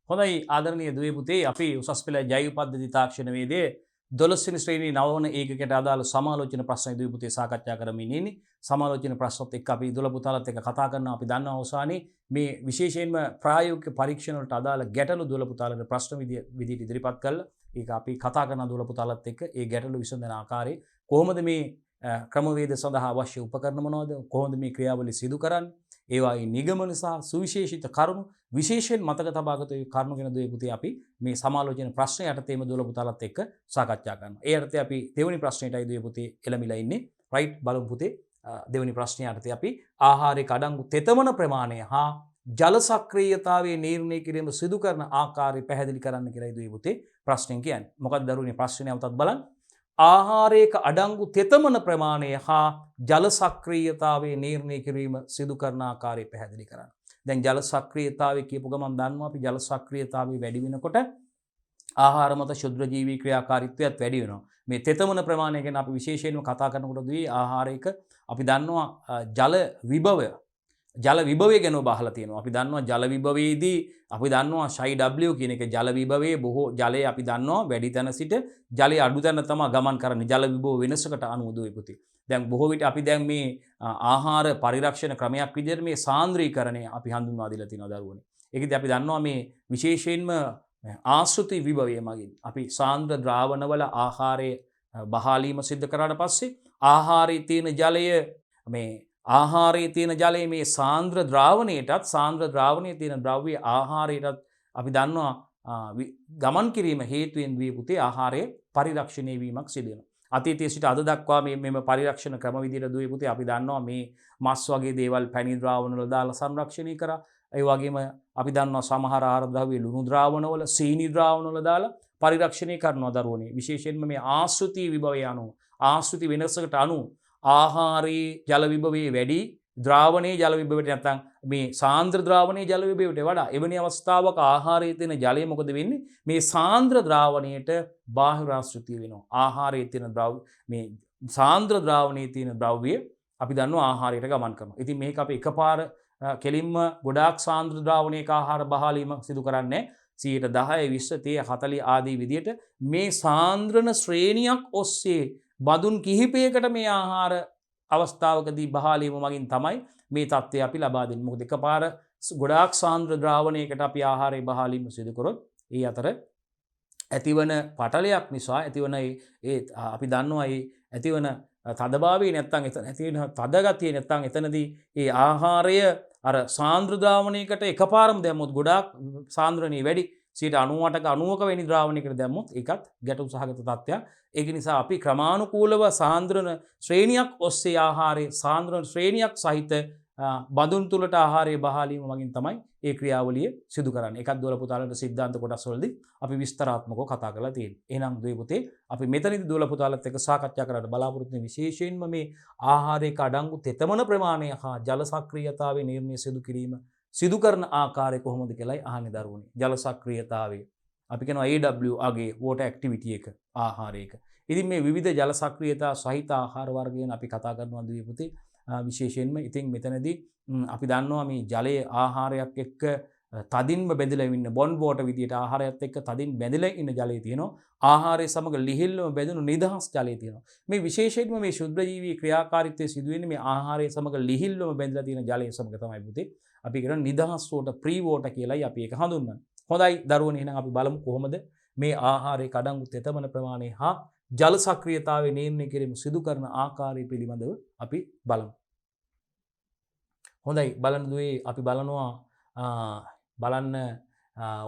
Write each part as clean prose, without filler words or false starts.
හොඳයි ආදරණීය දුවේ පුතේ අපි උසස් පෙළ ජෛව පද්ධති තාක්ෂණ වේදයේ 12 වෙනි ශ්‍රේණියේ නවවන ඒකකයට අදාළ සමාලෝචන ප්‍රශ්න දුවේ පුතේ සාකච්ඡා කරමින් ඉන්නේ. සමාලෝචන ප්‍රශ්නත් එක්ක අපි දුල පුතාලත් එක්ක කතා කරනවා. අපි දන්නවා අවසානයේ මේ විශේෂයෙන්ම ප්‍රායෝගික පරීක්ෂණ වලට අදාළ ගැටලු දුල පුතාලට ප්‍රශ්න විදිහට ඉදිරිපත් කළා. ඒක අපි කතා කරන දුල පුතාලත් එක්ක ඒ ගැටලු විසඳන ආකාරය කොහොමද මේ ක්‍රමවේද සඳහා අවශ්‍ය උපකරණ මොනවද? කොහොමද මේ ක්‍රියාවලිය සිදු කරන්නේ? ඒවායේ නිගමන සහ සුවිශේෂිත කරුණු විශේෂයෙන් මතක තබාගත යුතු කරුණු ගැන දුවේ පුතේ අපි මේ සමාලෝචන ප්‍රශ්න යටතේම දුවල පුතාලත් එක්ක සාකච්ඡා කරනවා. ඒ යටතේ අපි දෙවෙනි ප්‍රශ්නෙටයි දුවේ පුතේ එළඹිලා ඉන්නේ. රයිට් බලමු පුතේ. දෙවෙනි ප්‍රශ්නය යටතේ අපි ආහාරයක අඩංගු තෙතමන ප්‍රමාණය හා ජල සක්‍රීයතාවයේ නිර්ණය කිරීම සිදු කරන ආකාරය පැහැදිලි කරන්න කියලායි දුවේ පුතේ ප්‍රශ්නෙන් කියන්නේ. මොකක්ද දරුවනේ ප්‍රශ්නේ අවතත් බලන්න. ආහාරයක අඩංගු තෙතමන ප්‍රමාණය හා ජල සක්‍රීයතාවයේ නිර්ණය කිරීම සිදු කරන ආකාරය පැහැදිලි කරන්න. දැන් ජල සක්‍රීයතාවය කියපු ගමන් දන්නවා අපි ජල සක්‍රීයතාවය වැඩි වෙනකොට ආහාර මත ශුද්ධ ජීවී ක්‍රියාකාරීත්වයත් වැඩි වෙනවා. මේ තෙතමන ප්‍රමාණය ගැන අපි විශේෂයෙන්ම කතා කරනකොට දී ආහාරයක අපි දන්නවා ජල විභවය ගැන ඔබ අහලා තියෙනවා. අපි දන්නවා ජල විභවයේදී අපි දන්නවා ෂයි W කියන එක ජල විභවයේ බොහෝ ජලය අපි දන්නවා වැඩි තැන සිට ජලයේ අඩු තැන තමයි ගමන් කරන්නේ ජල විභව වෙනසකට අනුව දුවේ පුතේ. දැන් බොහෝ විට අපි දැන් මේ ආහාර පරිරක්ෂණ ක්‍රමයක් විදිහට මේ සාන්ද්‍රීකරණය අපි හඳුන්වා දීලා තියෙනවා දරුවනේ. ඒකදී අපි දන්නවා මේ විශේෂයෙන්ම ආශ්‍රිත විභවය මගින් අපි සාන්ද්‍ර ද්‍රාවණවල ආහාරයේ බහාලීම සිද්ධ කරාට පස්සේ ආහාරයේ තියෙන ජලය මේ ආහාරයේ තියෙන ජලයේ මේ සාන්ද්‍ර ද්‍රාවණයටත් සාන්ද්‍ර ද්‍රාවණයේ තියෙන ද්‍රව්‍ය ආහාරයටත් අපි දන්නවා ගමන් කිරීම හේතුවෙන් දී පුතේ ආහාරයේ පරිරක්ෂණය වීමක් සිදු වෙනවා. අතීතයේ සිට අද දක්වා මෙම පරිරක්ෂණ ක්‍රම විදිහට දුවේ පුතේ අපි දන්නවා මේ මස් වගේ දේවල් පැණි ද්‍රාවණ වල දාලා සංරක්ෂණය කරා. ඒ වගේම අපි දන්නවා සමහර ආහාර ද්‍රව්‍ය ලුණු ද්‍රාවණ වල සීනි ද්‍රාවණ වල දාලා පරිරක්ෂණය කරනවා දරුවනේ. විශේෂයෙන්ම මේ ආශ්‍රිත විභවය අනුව ආශ්‍රිත වෙනසකට අනුව ආහාරයේ ජල විභවයේ වැඩි ද්‍රාවණයේ ජල විභවයට නැත්නම් මේ සාන්ද්‍ර ද්‍රාවණයේ ජල විභවයට වඩා එවැනි අවස්ථාවක ආහාරයේ තියෙන ජලය මොකද වෙන්නේ මේ සාන්ද්‍ර ද්‍රාවණයට බාහිර ආශ්‍රිතය වෙනවා. ආහාරයේ තියෙන ද්‍රව්‍ය මේ සාන්ද්‍ර ද්‍රාවණයේ තියෙන ද්‍රව්‍ය අපි දන්නවා ආහාරයට ගමන් කරනවා. ඉතින් මේක අපි එකපාර කෙලින්ම ගොඩාක් සාන්ද්‍ර ද්‍රාවණයක ආහාර බහාලීම සිදු කරන්නේ 10 20 30 40 ආදී විදියට මේ සාන්ද්‍රණ ශ්‍රේණියක් ඔස්සේ බදුන් කිහිපයකට මේ ආහාර අවස්ථාවකදී බහාලීම මගින් තමයි මේ தත්ත්වය අපි ලබා දෙන්නේ. මොකද එකපාර ගොඩාක් සාන්ද්‍ර ද්‍රාවණයකට අපි ආහාරයේ බහාලීම සිදු කරොත් ඒ අතර ඇතිවන පටලයක් නිසා ඇතිවන ඒ අපි දන්නවා ඒ ඇතිවන තදභාවය නැත්නම් එතන ඇතිවන තදගතිය නැත්නම් එතනදී ඒ ආහාරය අර සාන්ද්‍ර ද්‍රාවණයකට එකපාරම දැම්මොත් ගොඩාක් සාන්ද්‍රණිය වැඩි 98ක 90ක වෙනි ද්‍රාවණයකට දැම්මොත් ඒකත් ගැටුම් සහගත තත්ත්වයක්. ඒක නිසා අපි ක්‍රමානුකූලව සාන්ද්‍රණ ශ්‍රේණියක් ඔස්සේ ආහාරයේ සාන්ද්‍රණ ශ්‍රේණියක් සහිත බඳුන් තුලට ආහාරයේ බහාලීම මගින් තමයි ඒ ක්‍රියාවලිය සිදු කරන්නේ. ඒකත් දුවල පුතාලට සිද්ධාන්ත කොටස් වලදී අපි විස්තරාත්මකව කතා කරලා තියෙනවා. එහෙනම් දුවේ පුතේ අපි මෙතනදී දුවල පුතාලත් එක්ක සාකච්ඡා කරලා බලාපොරොත්තු වෙන විශේෂයෙන්ම මේ ආහාරයක අඩංගු තෙතමන ප්‍රමාණය හා ජල සක්‍රීයතාවයේ නිර්ණය සිදු කිරීම සිදු කරන ආකාරය කොහොමද කියලායි අහන්නේ දරුවනේ. ජල සක්‍රීයතාවය අපි කියනවා AW අගේ water activity එක ආහාරයක. ඉතින් මේ විවිධ ජල සක්‍රීයතා සහිත ආහාර වර්ග ගැන අපි කතා කරනවා දුවේ පුතේ. විශේෂයෙන්ම ඉතින් මෙතනදී අපි දන්නවා මේ ජලයේ ආහාරයක් එක්ක තදින්ම බැඳලා ඉන්න බොන්ඩ් වෝටර් විදියට ආහාරයත් එක්ක තදින් බැඳලා ඉන්න ජලය තියෙනවා. ආහාරය සමග ලිහිල්වම බැඳුණු නිදහස් ජලය තියෙනවා. මේ විශේෂයෙන්ම මේ ශුද්ධ ජීවී ක්‍රියාකාරීත්වයේ සිදුවෙන්නේ මේ ආහාරය සමග ලිහිල්වම බැඳලා තියෙන ජලය සමග තමයි පුතේ. අපි කියන නිදහස් වෝටර් ප්‍රී වෝටර් කියලායි අපි ඒක හඳුන්වන්නේ. හොඳයි දරුවනේ එහෙනම් අපි බලමු කොහොමද මේ ආහාරයක අඩංගු තෙතමන ප්‍රමාණය හා ජල සක්‍රීයතාවයේ නිර්ණය කිරීම සිදු කරන ආකාරය පිළිබඳව අපි බලමු. හොඳයි බලන්න දුවේ අපි බලනවා බලන්න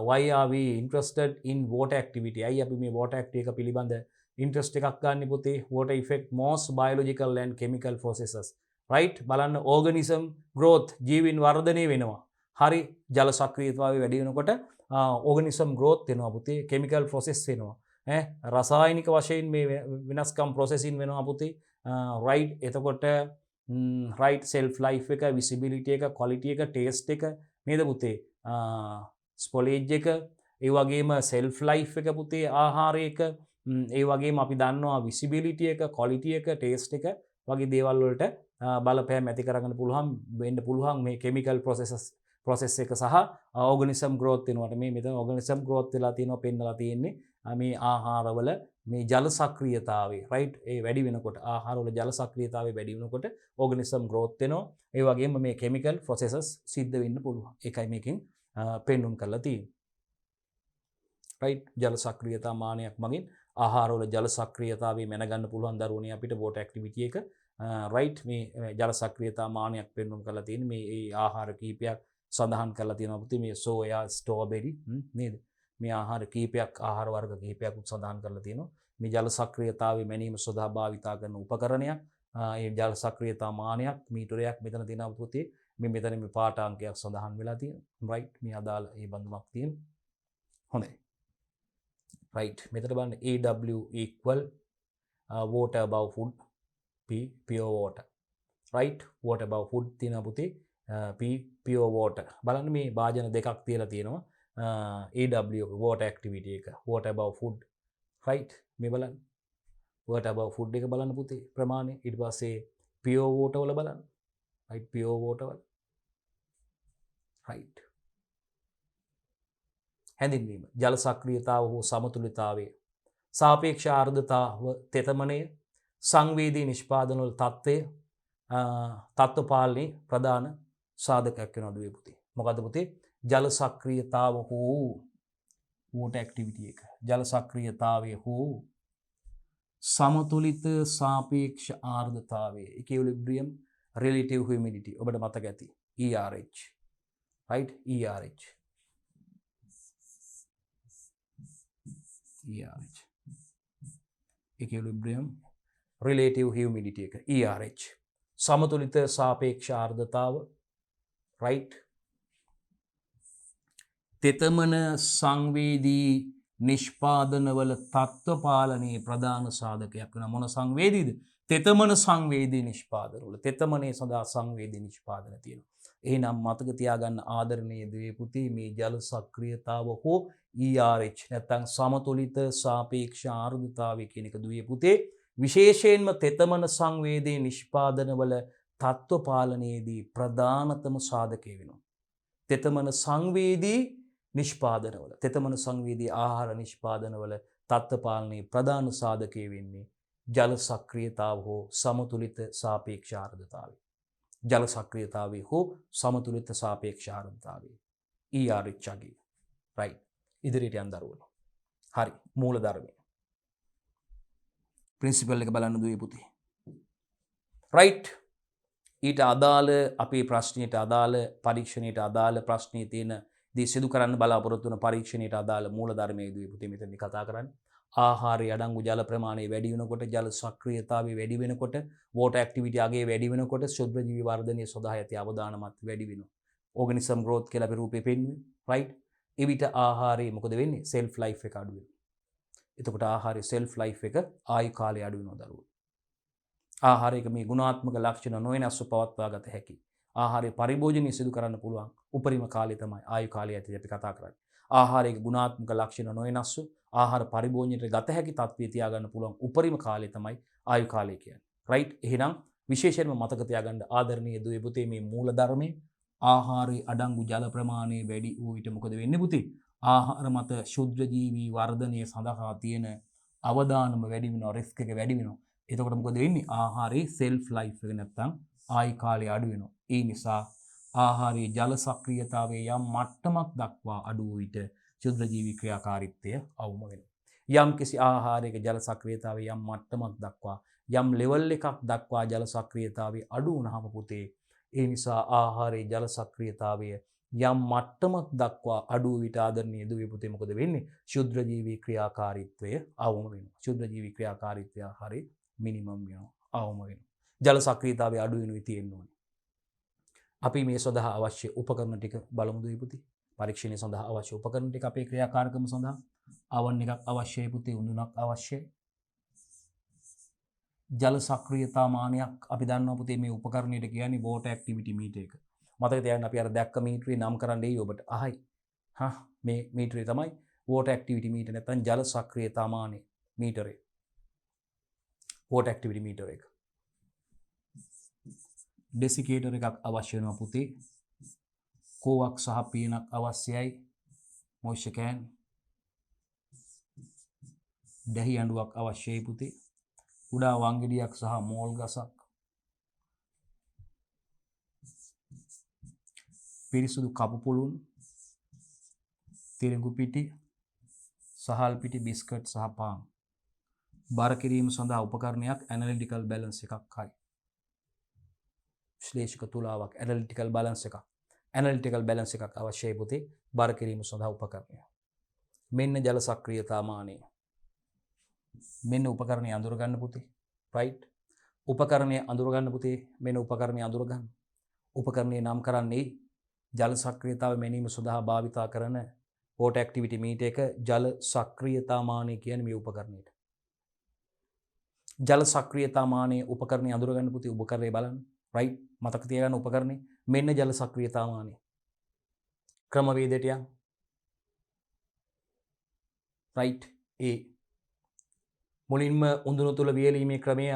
why are we interested in water activity? අයි අපි මේ water activity එක පිළිබඳ interest එකක් ගන්න පුතේ. water affect most biological and chemical processes. right? බලන්න organism growth ජීවීන් වර්ධනය වෙනවා. හරි ජල සක්‍රීයතාවය වැඩි වෙනකොට organism growth වෙනවා පුතේ. chemical process වෙනවා. රසායනික වශයෙන් මේ වෙනස්කම් processing වෙනවා පුතේ. right එතකොට right self life එක visibility එක quality එක taste එක නේද පුතේ. ස්පොලේජ් එක ඒ වගේම self life එක පුතේ ආහාරයක ඒ වගේම අපි දන්නවා visibility එක quality එක taste එක වගේ දේවල් වලට බලපෑම් ඇති කරගන්න පුළුවන් වෙන්න පුළුවන් මේ chemical ප්‍රොසෙස් එක සහ ඕගනිසම් ග්‍රෝත් වෙනවට මේ මෙතන ඕගනිසම් ග්‍රෝත් වෙලා තියෙනවා පෙන්නලා තියෙන්නේ මේ ආහාරවල මේ ජල සක්‍රියතාවය රයිට් ඒ වැඩි වෙනකොට ආහාරවල ජල සක්‍රියතාවය වැඩි වෙනකොට ඕගනිසම් ග්‍රෝත් වෙනවා ඒ වගේම මේ කෙමිකල් ප්‍රොසෙසස් සිද්ධ වෙන්න පුළුවන් ඒකයි මේකෙන් පෙන්නුම් කරලා තියෙන්නේ රයිට් ජල සක්‍රියතා මානයක් මගින් ආහාරවල ජල සක්‍රියතාවය මැනගන්න පුළුවන් දරුවනේ අපිට වෝටර් ඇක්ටිවිටි එක රයිට් මේ ජල සක්‍රියතා මානයක් පෙන්නුම් කරලා තියෙන්නේ මේ ආහාර කීපයක් සඳහන් කරලා තියෙනවා පුතේ මේ සෝයා ස්ට්‍රෝබෙරි නේද මේ ආහාර කීපයක් ආහාර වර්ග කීපයක් සඳහන් කරලා තියෙනවා මේ ජල සක්‍රියතාවය මැනීම සඳහා භාවිතා කරන උපකරණයක් ඒ ජල සක්‍රියතා මානයක් මීටරයක් මෙතන තියෙනවා පුතේ මේ මෙතන මේ පාට අංකයක් සඳහන් වෙලා තියෙනවා රයිට් මේ අදාළ ඒ බඳුමක් තියෙනවා හොඳයි right මෙතන බලන්න AW equal water above food P pure water right water above food තියෙනවා පුතේ P pure water බලන්න මේ භාජන දෙකක් තියලා තියෙනවා AW water activity එක water above food right මේ බලන්න water above food එක බලන්න පුතේ ප්‍රමාණය ඊට පස්සේ pure water වල බලන්න right pure water වල right හැඳින්වීම ජල සක්‍රියතාව හෝ සමතුලිතතාවය සාපේක්ෂ ආර්ද්‍රතාව තෙතමනය සංවේදී නිෂ්පාදන වල තත්ත්වය තත්ත්ව පාලනයේ ප්‍රධාන සාධකයක් වෙනවා දුවේ පුතේ මොකද්ද පුතේ ජල සක්‍රියතාව හෝ water activity එක ජල සක්‍රියතාවය හෝ සමතුලිත සාපේක්ෂ ආර්ද්‍රතාවය equilibrium relative humidity ඔබට මතක ඇති ERH right ERH equilibrium relative humidity එක ERH සමතුලිත සාපේක්ෂ ආර්ද්‍රතාව right තෙතමන සංවේදී නිෂ්පාදනවල තත්ත්ව පාලනයේ ප්‍රධාන සාධකයක් වෙන මොන සංවේදීද තෙතමන සංවේදී නිෂ්පාදනවල තෙතමනේ සඳහා සංවේදී නිෂ්පාදන තියෙනවා එහෙනම් මතක තියාගන්න ආදරණීය දේ පුතේ මේ ජල සක්‍රියතාව හෝ ERH නැත්නම් සමතුලිත සාපේක්ෂ ආර්ද්‍රතාවය කියන එක දුවේ පුතේ විශේෂයෙන්ම තෙතමන සංවේදී නිෂ්පාදනවල තත්ත්ව පාලනයේදී ප්‍රධානතම සාධකය වෙනවා තෙතමන සංවේදී නිෂ්පාදනවල තෙතමන සංවේදී ආහාර නිෂ්පාදනවල තත්ත්ව පාලනයේ ප්‍රධාන සාධකය වෙන්නේ ජල සක්‍රියතාව හෝ සමතුලිත සාපේක්ෂ ආර්ද්‍රතාවය ජල සක්‍රියතාවය හෝ සමතුලිත සාපේක්ෂ ආර්ද්‍රතාවය ERH අගේ right ඉදිරියට යන්න දරුවෝ හරි මූල ධර්මය ප්‍රින්සිපල් එක බලන්න දුවේ පුතේ right ඊට අදාළ අපේ ප්‍රශ්නයට අදාළ පරීක්ෂණයට අදාළ ප්‍රශ්නයේ තියෙන දී සිදු කරන්න බලාපොරොත්තු වන පරීක්ෂණයට අදාළ මූල ධර්මයේ දුවේ පුතේ මෙතනදී කතා කරන්නේ ආහාරයේ අඩංගු ජල ප්‍රමාණය වැඩි වෙනකොට ජල සක්‍රියතාවය වැඩි වෙනකොට water activity අගේ වැඩි වෙනකොට ශුද්ධ ජීවි වර්ධනයේ සඳහා ඇති අවදානමත් වැඩි වෙනවා organism growth කියලා අපි රූපේ පෙන්වන්නේ right එවිට ආහාරයේ මොකද වෙන්නේ self life එක අඩු වෙනවා එතකොට ආහාරයේ self life එක ආයු කාලය අඩු වෙනවා දරුවෝ ආහාරයක මේ ගුණාත්මක ලක්ෂණ නොවෙනස්ව පවත්වා ගත හැකි ආහාරයේ පරිභෝජනය සිදු කරන්න පුළුවන් උපරිම කාලය තමයි ආයු කාලය ඇතුළත අපි කතා කරන්නේ ආහාරයක ගුණාත්මක ලක්ෂණ නොවෙනස්ව ආහාර පරිභෝජනයට ගත හැකි තත්ත්වයේ තියාගන්න පුළුවන් උපරිම කාලය තමයි ආයු කාලය කියන්නේ. රයිට්? එහෙනම් විශේෂයෙන්ම මතක තියාගන්න ආදරණීය දුවේ පුතේ මේ මූල ධර්මයේ ආහාරයේ අඩංගු ජල ප්‍රමාණය වැඩි වූ විට මොකද වෙන්නේ පුතේ? ආහාර මත ශුද්ධ ජීවි වර්ධනය සඳහා තියෙන අවදානම වැඩි වෙනවා, රිස්ක් එක වැඩි වෙනවා. එතකොට මොකද වෙන්නේ? ආහාරයේ සෙල්ෆ් ලයිෆ් එක නැත්තම් ආයු කාලය අඩු වෙනවා. ඒ නිසා ආහාරයේ ජල සක්‍රියතාවයේ යම් මට්ටමක් දක්වා අඩු වූ විට ශුද්ධ ජීවි ක්‍රියාකාරීත්වය අවම වෙනවා. යම් කිසි ආහාරයක ජල සක්‍රියතාවයේ යම් මට්ටමක් දක්වා යම් ලෙවල් එකක් දක්වා ජල සක්‍රියතාවය අඩු වුණාම පුතේ ඒ නිසා ආහාරයේ ජල සක්‍රියතාවය යම් මට්ටමක් දක්වා අඩු විට ආදරණීය දුවේ පුතේ මොකද වෙන්නේ? ශුද්ධ ජීවි ක්‍රියාකාරීත්වය අවම වෙනවා. ශුද්ධ ජීවි ක්‍රියාකාරීත්වය ආහාරයේ මිනිමම් වෙනවා, අවම වෙනවා. ජල සක්‍රියතාවය අඩු වෙනුයි තියෙන්න ඕනේ. අපි මේ සඳහා අවශ්‍ය උපකරණ ටික බලමු දුවේ පුතේ. පරීක්ෂණය සඳහා අවශ්‍ය උපකරණ ටික අපේ ක්‍රියාකාරකම සඳහා අවන් එකක් අවශ්‍යයි පුතේ, උණුනක් අවශ්‍යයි. ජල සක්‍රියතා මානයක් අපි දන්නවා පුතේ මේ උපකරණයට කියන්නේ water activity meter එක. මතක තියාගන්න අපි අර දැක්ක මීටරේ නම් කරන්න දෙයි ඔබට. අහයි. මේ මීටරේ තමයි water activity meter නැත්නම් ජල සක්‍රියතා මානය මීටරේ. water activity meter එක. ඩෙසිකේටර් එකක් අවශ්‍ය වෙනවා පුතේ. කෝවක් සහ පියනක් අවශ්‍යයි. මොයිස්චර් කෑන්. දැහි අඬුවක් අවශ්‍යයි පුතේ. කුඩා වංගෙඩියක් සහ මෝල් ගසක්. පිරිසුදු කපු පුළුන්, තිරිඟු පිටි, සහල් පිටි, බිස්කට් සහ පාන්. බර කිරීම සඳහා උපකරණයක් ඇනලිටිකල් බැලන්ස් එකක් හයි. විශ්ලේෂක තුලාවක් ඇනලිටිකල් බැලන්ස් එකක්. ඇනලිටිකල් බැලන්ස් එකක් අවශ්‍යයි පුතේ බර කිරීම සඳහා උපකරණය. මෙන්න ජල සක්‍රියතා මානය. මෙන්න උපකරණය අඳුරගන්න පුතේ. රයිට්. උපකරණය අඳුරගන්න පුතේ. මෙන්න උපකරණය අඳුරගන්න. උපකරණය නම් කරන්නේ ජල සක්‍රියතාව මැනීම සඳහා භාවිතා කරන water activity meter එක ජල සක්‍රියතා මානය කියන්නේ මේ උපකරණයට. ජල සක්‍රියතා මානයේ උපකරණය අඳුරගන්න පුතේ උපකරණය බලන්න. රයිට්. මතක තියාගන්න උපකරණය. මෙන්න ජල සක්‍රියතා මානය. ක්‍රමවේදයට යන්න. රයිට්. A. මුලින්ම උඳුන තුල වියලීමේ ක්‍රමය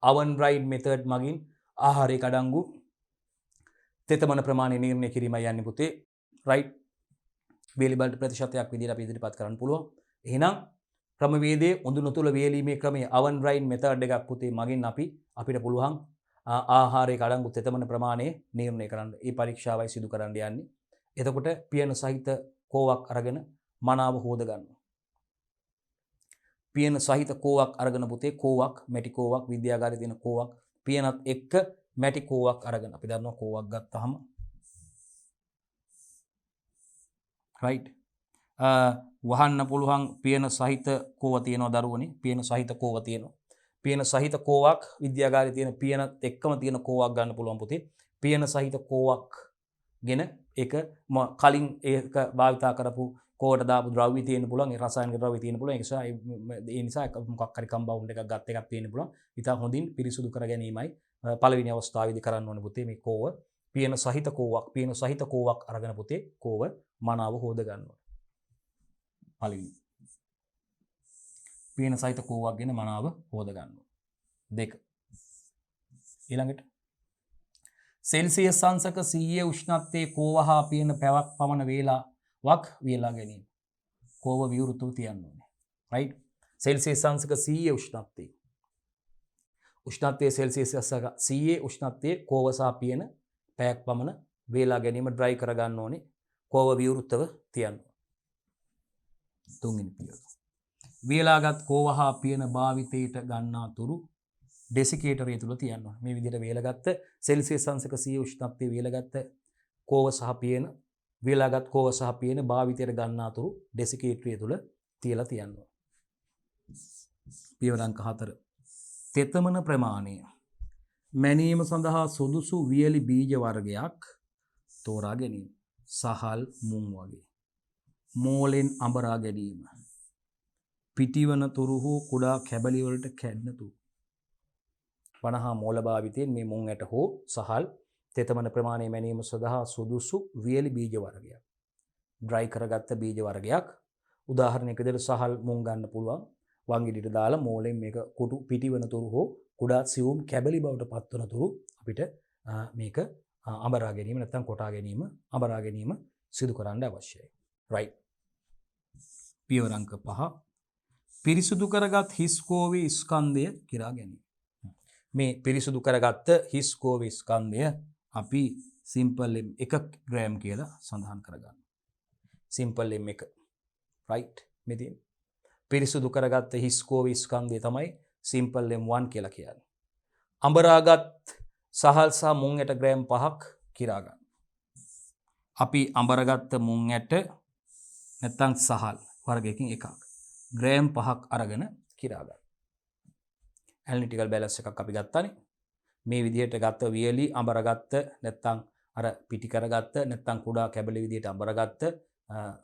oven bride method මගින් ආහාරයක අඩංගු තෙතමන ප්‍රමාණය නිර්ණය කිරීමයි යන්නේ පුතේ. රයිට්. වේලි බල්ට ප්‍රතිශතයක් විදිහට අපි ඉදිරිපත් කරන්න පුළුවන්. එහෙනම් ක්‍රමවේදයේ උඳුන තුල වියලීමේ ක්‍රමය oven bride method එකක් පුතේ මගින් අපිට පුළුවන් ආහාරයක අඩංගු තෙතමන ප්‍රමාණය නිර්ණය කරන්න. මේ පරීක්ෂාවයි සිදු කරන්න යන්නේ. එතකොට පියන සහිත කෝවක් අරගෙන මනාව හොද ගන්නවා. පියන සහිත කෝවක් අරගෙන පුතේ කෝවක් මැටි කෝවක් විද්‍යාගාරයේ තියෙන කෝවක් පියනත් එක්ක මැටි කෝවක් අරගෙන අපි දන්නවා කෝවක් ගත්තාම රයිට් වහන්න පුළුවන් පියන සහිත කෝව තියෙනවා දරුවනේ පියන සහිත කෝව තියෙනවා පියන සහිත කෝවක් විද්‍යාගාරයේ තියෙන පියනත් එක්කම තියෙන කෝවක් ගන්න පුළුවන් පුතේ පියන සහිත කෝවක් ගෙන ඒක කලින් ඒක භාවිතා කරපු කෝවට දාපු ද්‍රව්‍ය තියෙන්න පුළුවන් ඒ රසායනික ද්‍රව්‍ය තියෙන්න පුළුවන් ඒ නිසා මොකක් හරි කම්පවුන්ඩ් එකක් ගත් එකක් තියෙන්න පුළුවන් ඉතින් හොඳින් පිරිසුදු කර ගැනීමයි පළවෙනි අවස්ථාවේදී කරන්න ඕනේ පුතේ මේ කෝව පියන සහිත කෝවක් අරගෙන පුතේ කෝව මනාව හොද ගන්න ඕනේ පළවෙනි පියන සහිත කෝවක් ගෙන මනාව හොද ගන්න ඕනේ දෙක ඊළඟට සෙල්සියස් අංශක 100 උෂ්ණත්වයේ කෝව හා පියන පැවක් පමණ වේලාවක් වියලා ගැනීම. කෝව විවෘතව තියන්න ඕනේ. රයිට්. සෙල්සියස් අංශක 100 උෂ්ණත්වයේ. උෂ්ණත්වයේ සෙල්සියස් අංශක 100 උෂ්ණත්වයේ කෝව සහ පියන පැයක් පමණ වේලා ගැනීම ඩ්‍රයි කර ගන්න ඕනේ. කෝව විවෘතව තියන්න. තුන්වෙනි පියවර. වේලාගත් කෝව හා පියන භාවිතයට ගන්නා තුරු ඩෙසිකේටරය තුල තියන්න ඕනේ. මේ විදිහට වේලගත්ත සෙල්සියස් අංශක 100 උෂ්ණත්වයේ වේලගත්ත කෝව සහ පියන වේලාගත් කෝව සහ පියන භාවිතයට ගන්නා තුරු ඩෙසිකේටරය තුල තියලා තියන්න ඕනේ. පියවර අංක 4. තෙතමන ප්‍රමාණය මැනීම සඳහා සුදුසු වියලි බීජ වර්ගයක් තෝරා ගැනීම. සහල් මුං වගේ. මෝලෙන් අඹරා ගැනීම. පිටිවන තුරු හෝ කුඩා කැබලි වලට කැඩෙන තුරු 50 මෝල භාවිතයෙන් මේ මුං ඇට හෝ සහල් තෙතමන ප්‍රමාණය මැනීම සඳහා සුදුසු වියලි බීජ වර්ගයක්. ඩ්‍රයි කරගත්ත බීජ වර්ගයක්. උදාහරණයක් විදිහට සහල් මුං ගන්න පුළුවන්. වංගෙඩියට දාලා මෝලෙන් මේක කුඩු පිටිවන තුරු හෝ කුඩා සියුම් කැබලි බවට පත්වන තුරු අපිට මේක අඹරා ගැනීම නැත්නම් කොටා ගැනීම අඹරා ගැනීම සිදු කරන්න අවශ්‍යයි. රයිට්. පියවර අංක 5. පිරිසුදු කරගත් හිස් කෝවේ ස්කන්ධය කිරා ගැනීම. මේ පිරිසුදු කරගත්ත හිස් කෝවේ ස්කන්ධය අපි සිම්පල් M1 ග්‍රෑම් කියලා සඳහන් කරගන්න. Simple M1. රයිට්. මෙතන පිරිසුදු කරගත්ත හිස් කෝවේ ස්කන්ධය තමයි සිම්පල් M1 කියලා කියන්නේ. අඹරාගත් සහල් සහ මුං ඇට ග්‍රෑම් 5ක් කිරා ගන්න. අපි අඹරගත්ත මුං ඇට නැත්නම් සහල් වර්ගයකින් එකක් ග්‍රෑම් 5ක් අරගෙන කිරා ගන්න. ඇනලිටිකල් බැලන්ස් එකක් අපි ගත්තානේ. මේ විදිහට ගත්ත වියලි අඹරගත්ත නැත්නම් අර පිටි කරගත්ත නැත්නම් කුඩා කැබලි විදිහට අඹරගත්ත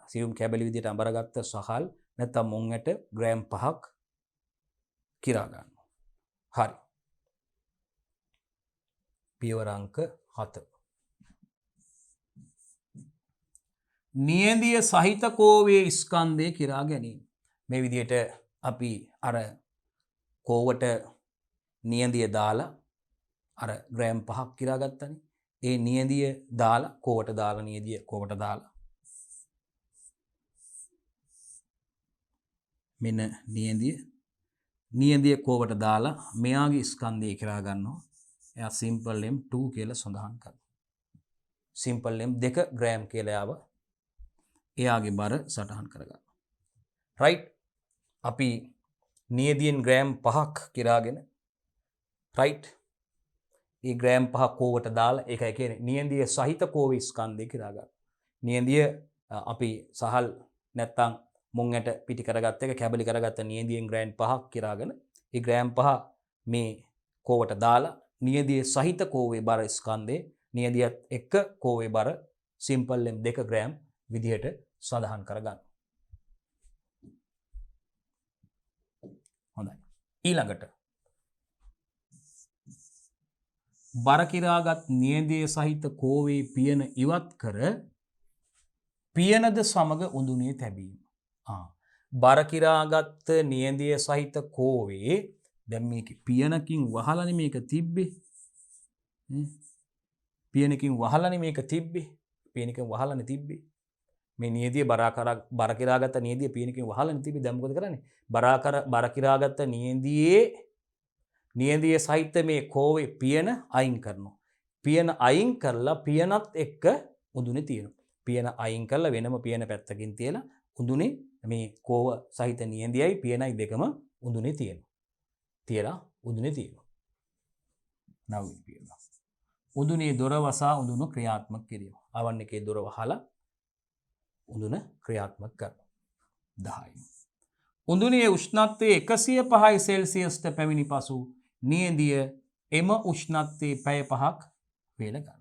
සියුම් කැබලි විදිහට අඹරගත්ත සහල් නැත්නම් මුං ඇට ග්‍රෑම් 5ක් කිරා ගන්නවා. හරි. පියවර අංක 7. නියඳිය සහිත කෝවේ ස්කන්ධය කිරා ගැනීම. මේ විදිහට අපි අර කෝවට නියඳිය දාලා අර ග්‍රෑම් 5ක් කිරා ගත්තනේ. ඒ නියදිය දාලා කෝවට දාලා නියදිය කෝවට දාලා මෙන්න නියදිය කෝවට දාලා මෙයාගේ ස්කන්ධය කියා ගන්නවා. එයා සිම්පල් M2 කියලා සඳහන් කරනවා. සිම්පල් M2 ග්‍රෑම් කියලා යාව එයාගේ බර සටහන් කරගන්නවා. රයිට්. අපි නියදියෙන් ග්‍රෑම් 5ක් කිරාගෙන රයිට්. ඒ ග්‍රෑම් 5 කෝවට දාලා ඒකයි කියන්නේ නියදිය සහිත කෝවේ ස්කන්ධය කියා ගන්න. නියදිය අපි සහල් නැත්තම් මුං ඇට පිටි කරගත්ත එක කැබලි කරගත්ත නියදියෙන් ග්‍රෑම් 5ක් කිරාගෙන ඒ ග්‍රෑම් 5 මේ කෝවට දාලා නියදිය සහිත කෝවේ බර ස්කන්ධේ නියදියත් එක්ක කෝවේ බර සිම්පල් M2 ග්‍රෑම් විදිහට සඳහන් කරගන්න. හොඳයි. ඊළඟට බර කිරාගත් නියදිය සහිත කෝවේ පියන ඉවත් කර පියනද සමග උඳුනේ තැබීම. බර කිරාගත් නියදිය සහිත කෝවේ දැන් මේක පියනකින් වහලානේ මේක තිබ්බේ. පියනකින් වහලානේ මේක තිබ්බේ. පියනකින් වහලානේ තිබ්බේ. මේ නියදිය බර කිරාගත්ත නියදිය පියනකින් වහලානේ තිබ්බේ. දැන් මොකද කරන්නේ? බර කිරාගත්ත නියදිය සහිත මේ කෝවේ පියන අයින් කරනවා. පියන අයින් කරලා පියනත් එක්ක උඳුනේ තියෙනවා. පියන අයින් කරලා වෙනම පියන පැත්තකින් තියලා උඳුනේ මේ කෝව සහිත නියදියයි පියනයි දෙකම උඳුනේ තියෙනවා. තියලා උඳුනේ තියෙනවා. නවුයි පියනවා. උඳුනේ දොර වසා උඳුන ක්‍රියාත්මක කිරීම. අවන් එකේ දොර වහලා උඳුන ක්‍රියාත්මක කරනවා. 10. උඳුනේ උෂ්ණත්වය 105 සෙල්සියස්ට පැමිණි පසු නියදිය එම උෂ්ණත්වයේ පැය 5ක් වේල ගන්න.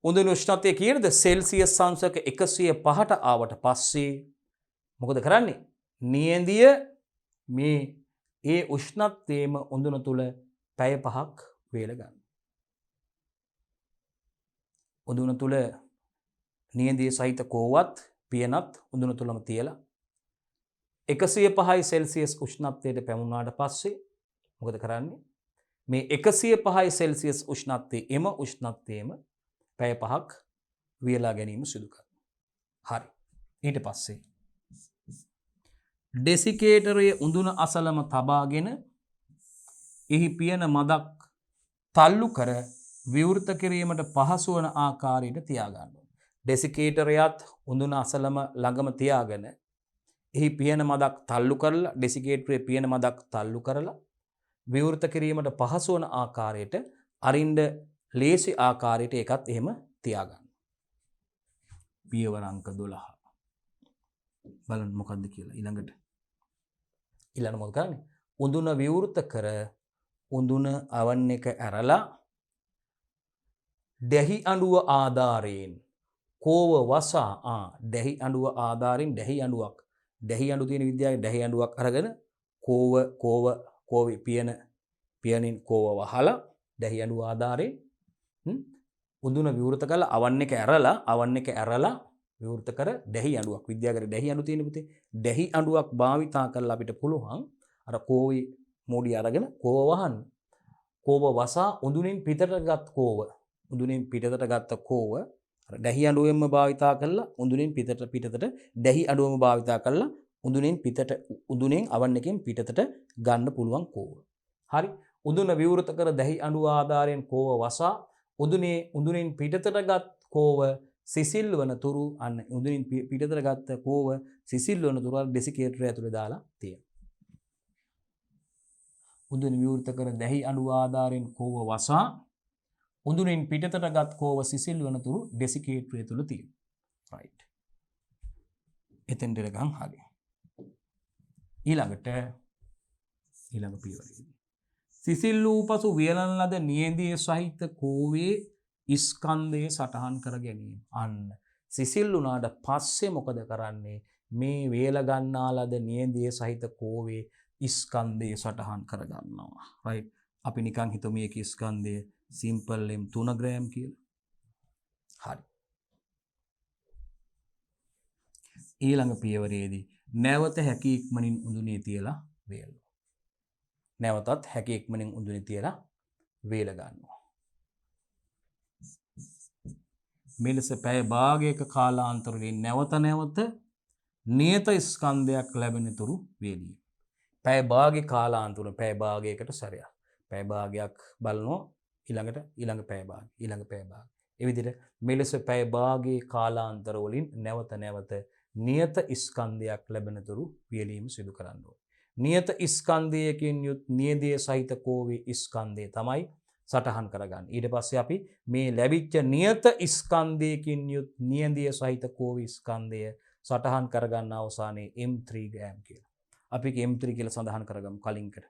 උඳුනේ උෂ්ණත්වය කීයද? සෙල්සියස් අංශක 105ට ආවට පස්සේ මොකද කරන්නේ? නියදිය මේ ඒ උෂ්ණත්වයේම උඳුන තුල පැය 5ක් වේල ගන්න. උඳුන තුල නියදිය සහිත කෝවත් පියනත් උඳුන තුලම තියලා 105 සෙල්සියස් උෂ්ණත්වයට පැමුණාට පස්සේ මොකද කරන්නේ? මේ 105 සෙල්සියස් උෂ්ණත්වයේ එම උෂ්ණත්වයේම පැය 5ක් වියලා ගැනීම සිදු කරනවා. හරි. ඊට පස්සේ ඩෙසිකේටරයේ උඳුන අසලම තබාගෙන එහි පියන මදක් තල්ලු කර විවෘත කිරීමට පහසු වන ආකාරයට තියාගන්න. ඩෙසිකේටරයත් උඳුන අසලම ළඟම තියාගෙන එහි පියන මදක් තල්ලු කරලා ඩෙසිකේටරයේ පියන මදක් තල්ලු කරලා විවෘත කිරීමට පහසු වන ආකාරයට අරින්ඩ ලේසි ආකාරයට එකත් එහෙම තියාගන්න. පියවර අංක 12. බලන්න මොකද්ද කියලා ඊළඟට. ඊළඟ මොකද කරන්නේ? උඳුන විවෘත කර උඳුන අවන් එක ඇරලා දැහි අඬුව ආධාරයෙන් කෝව වසා දැහි අඬුව ආධාරයෙන් දැහි අඬු තියෙන විද්‍යාවේ දැහි අඬුවක් අරගෙන කෝවේ පියනින් කෝව වහලා දැහි අඬුව ආධාරයෙන් උඳුන විවෘත කරලා අවන් එක ඇරලා විවෘත කර දැහි අඬුවක් විද්‍යාගාරේ දැහි අඬු තියෙන පුතේ දැහි අඬුවක් භාවිතා කරලා අපිට පුළුවන් අර කෝවේ මොඩි අරගෙන කෝව වහන්න. කෝව වසා උඳුනින් පිටට ගත්ත කෝව අර දැහි අඬුවෙන්ම භාවිතා කරලා උඳුනින් පිටතට දැහි අඬුවම භාවිතා කරලා උඳුනෙන් අවන් එකෙන් පිටතට ගන්න පුළුවන් කෝව. හරි. උඳුන විවෘත කර දැහි අඬුව ආධාරයෙන් කෝව වසා උඳුනින් පිටතට ගත් කෝව සිසිල් වන තුරු අන්න උඳුනින් පිටතට ගත්ත කෝව සිසිල් වන තුරු ඩෙසිකේටරය ඇතුලේ දාලා තියෙනවා. උඳුන විවෘත කර දැහි අඬුව ආධාරයෙන් කෝව වසා උඳුනින් පිටතට ගත් කෝව සිසිල් වන තුරු ඩෙසිකේටරය තුල තියෙනවා. රයිට්. එතෙන් දෙලගම් හරි. ඊළඟ පියවරේදී සිසිල් වූ පසු වියලන ලද නියදිය සහිත කෝවේ ස්කන්ධය සටහන් කර ගැනීම. අන්න සිසිල් වුණාට පස්සේ මොකද කරන්නේ? මේ වේල ගන්නා ලද නියදිය සහිත කෝවේ ස්කන්ධය සටහන් කර ගන්නවා. රයිට්. අපි නිකන් හිතමු මේකේ ස්කන්ධය සිම්පල් M 3 ග්‍රෑම් කියලා. හරි. ඊළඟ පියවරේදී නැවත හැකි ඉක්මනින් උඳුනේ තියලා වේලනවා. නැවතත් හැකි ඉක්මනින් උඳුනේ තියලා වේල ගන්නවා. මෙලෙස පැය භාගයක කාලාන්තරවලින් නැවත නැවත නියත ස්කන්ධයක් ලැබෙන තුරු වේලීම. පැය භාගයක කාලාන්තර පැය භාගයකට සැරයක්. පැය භාගයක් බලනවා ඊළඟ පැය භාගය ඊළඟ පැය භාගය. ඒ විදිහට මෙලෙස පැය භාගයේ කාලාන්තර වලින් නැවත නැවත නියත ස්කන්ධයක් ලැබෙන තුරු වේලීම සිදු කරන්න ඕනේ. නියත ස්කන්ධයකින් යුත් නියදිය සහිත කෝවේ ස්කන්ධය තමයි සටහන් කරගන්න. ඊට පස්සේ අපි මේ ලැබිච්ච නියත ස්කන්ධයකින් යුත් නියදිය සහිත කෝවේ ස්කන්ධය සටහන් කරගන්න අවසානයේ M3 ග්‍රෑම් කියලා. අපි M3 කියලා සඳහන් කරගමු කලින්කට.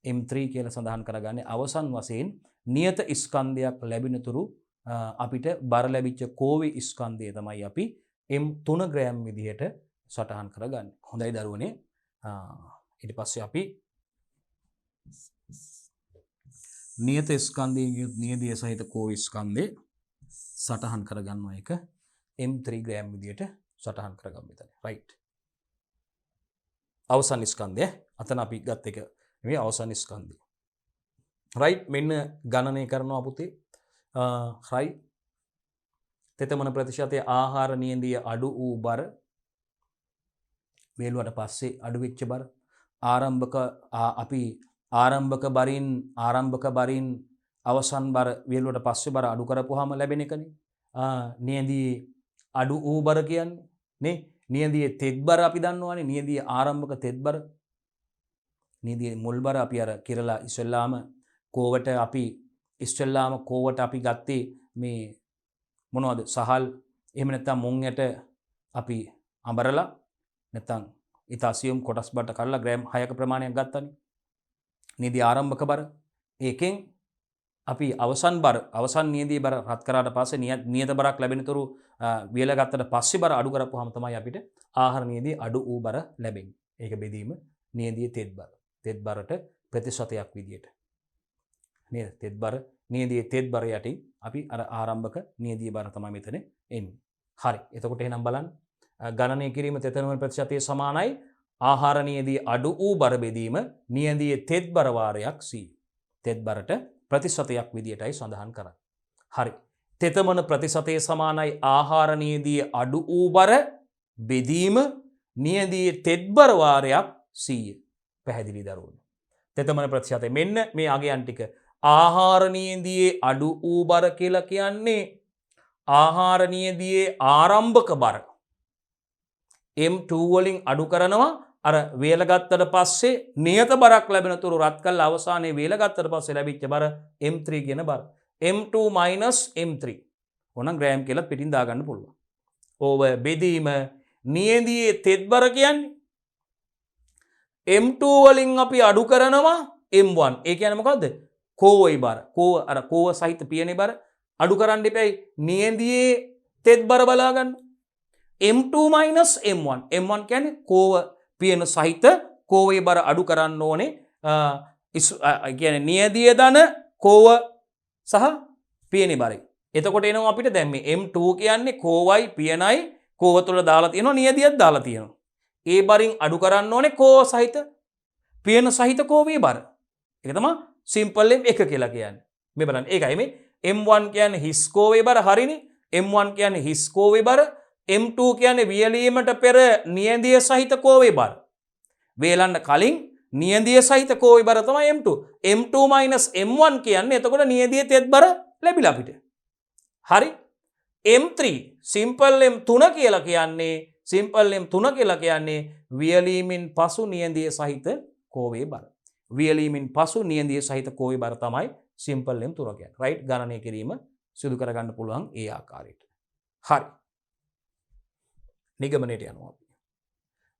M3 කියලා සඳහන් කරගන්නේ අවසන් වශයෙන් නියත ස්කන්ධයක් ලැබෙන තුරු අපිට බර ලැබිච්ච කෝවේ ස්කන්ධය තමයි අපි M3 ග්‍රෑම් විදිහට සටහන් කරගන්නේ. හොඳයි දරුවනේ. ඊට පස්සේ අපි නියත ස්කන්ධයේ නියදිය සහිත කෝවේ ස්කන්ධය සටහන් කරගන්නවා එක M3 ග්‍රෑම් විදිහට සටහන් කරගමු මෙතන. රයිට්. අවසන් ස්කන්ධය අතන අපි ගත් එක මේ අවසන් ස්කන්ධය. රයිට් මෙන්න ගණනය කරනවා පුතේ. රයිට්. තෙතමන ප්‍රතිශතයේ ආහාර නියදිය අඩු වූ බර වේලුවට පස්සේ අඩු වෙච්ච බර අපි ආරම්භක බරින් අවසන් බර වේලුවට පස්සේ බර අඩු කරපුවාම ලැබෙන එකනේ. නියදියේ අඩු වූ බර කියන්නේ නේ. නියදියේ තෙත් බර අපි දන්නවානේ. නියදියේ ආරම්භක තෙත් බර. නියදියේ මුල් බර අපි අර කිරලා ඉස්සෙල්ලාම කෝවට අපි ගත්තේ මේ මොනවද? සහල් එහෙම නැත්නම් මුං යට අපි අඹරලා නැත්නම් ඉතාසියම් කොටස් බට කරලා ග්‍රෑම් 6ක ප්‍රමාණයක් ගත්තනේ. නියදියේ ආරම්භක බර. ඒකෙන් අපි අවසන් නියදියේ බර රත් කරාට පස්සේ නියත බරක් ලැබෙන තුරු වියල ගත්තට පස්සේ බර අඩු කරපුවාම තමයි අපිට ආහාර නියදියේ අඩු වූ බර ලැබෙන්නේ. ඒක බෙදීම නියදියේ තෙත් බර. තෙත් බරට ප්‍රතිශතයක් විදියට. නේද? තෙත් බර නියදියේ තෙත් බර යටින් අපි අර ආරම්භක නියදියේ බර තමයි මෙතන එන්නේ. හරි. එතකොට එහෙනම් බලන්න ගණනය කිරීම තෙතනම ප්‍රතිශතයේ සමානයි ආහාර නියදියේ අඩු වූ බර බෙදීම නියදියේ තෙත් බර වාරයක් C. තෙත් බරට ප්‍රතිශතයක් විදියටයි සඳහන් කරන්නේ. හරි. තෙතමන ප්‍රතිශතයේ සමානයි ආහාර නියදියේ අඩු වූ බර බෙදීම නියදියේ තෙත් බර වාරයක් 100. පැහැදිලි දරුවෝ. තෙතමන ප්‍රතිශතය මෙන්න මේ අගයන් ටික ආහාර නියදියේ අඩු වූ බර කියලා කියන්නේ ආහාර නියදියේ ආරම්භක බර M2 වලින් අඩු කරනවා අර වේල ගත්තට පස්සේ නියත බරක් ලැබෙන තුරු රත් කළා අවසානයේ වේල ගත්තට පස්සේ ලැබිච්ච බර M3 කියන බර. M2 M3 ඕනම් ග්‍රෑම් කියලා පිටින් දාගන්න පුළුවන්. ඕව බෙදීම නියදියේ තෙත් බර කියන්නේ M2 වලින් අපි අඩු කරනවා M1. ඒ කියන්නේ මොකද්ද? කෝවයි බර. කෝව සහිත පියනේ බර අඩු කරන්න එපැයි. නියදියේ තෙත් බර බලා ගන්න. M2 M1. M1 කියන්නේ කෝව පියන සහිත කෝවේ බර අඩු කරන්න ඕනේ. කියන්නේ නියදියේ දන කෝව සහ පියනේ බරයි. එතකොට එනවා අපිට දැන් මේ M2 කියන්නේ කෝවයි පියනයි කෝව තුල දාලා තියෙනවා නියදියක් දාලා තියෙනවා. ඒ බරින් අඩු කරන්න ඕනේ කෝව සහිත පියන සහිත කෝවේ බර. ඒක තමයි සිම්පල් M1 කියලා කියන්නේ. මේ බලන්න ඒකයි මේ M1 කියන්නේ හිස් කෝවේ බර හරිනේ. M1 කියන්නේ හිස් කෝවේ බර. M2 කියන්නේ වියලීමට පෙර නියදිය සහිත කෝවේ බර. වේලන්න කලින් නියදිය සහිත කෝවේ බර තමයි M2. M2 M1 කියන්නේ එතකොට නියදිය තෙත් බර ලැබිලා අපිට. හරි. M3 සිම්පල් M3 කියලා කියන්නේ වියලීමෙන් පසු නියදිය සහිත කෝවේ බර. වියලීමෙන් පසු නියදිය සහිත කෝවේ බර තමයි සිම්පල් M3 කියන්නේ. රයිට්. ගණනය කිරීම සිදු කරගන්න පුළුවන් ඒ ආකාරයට. හරි. නිගමනයට යනවා.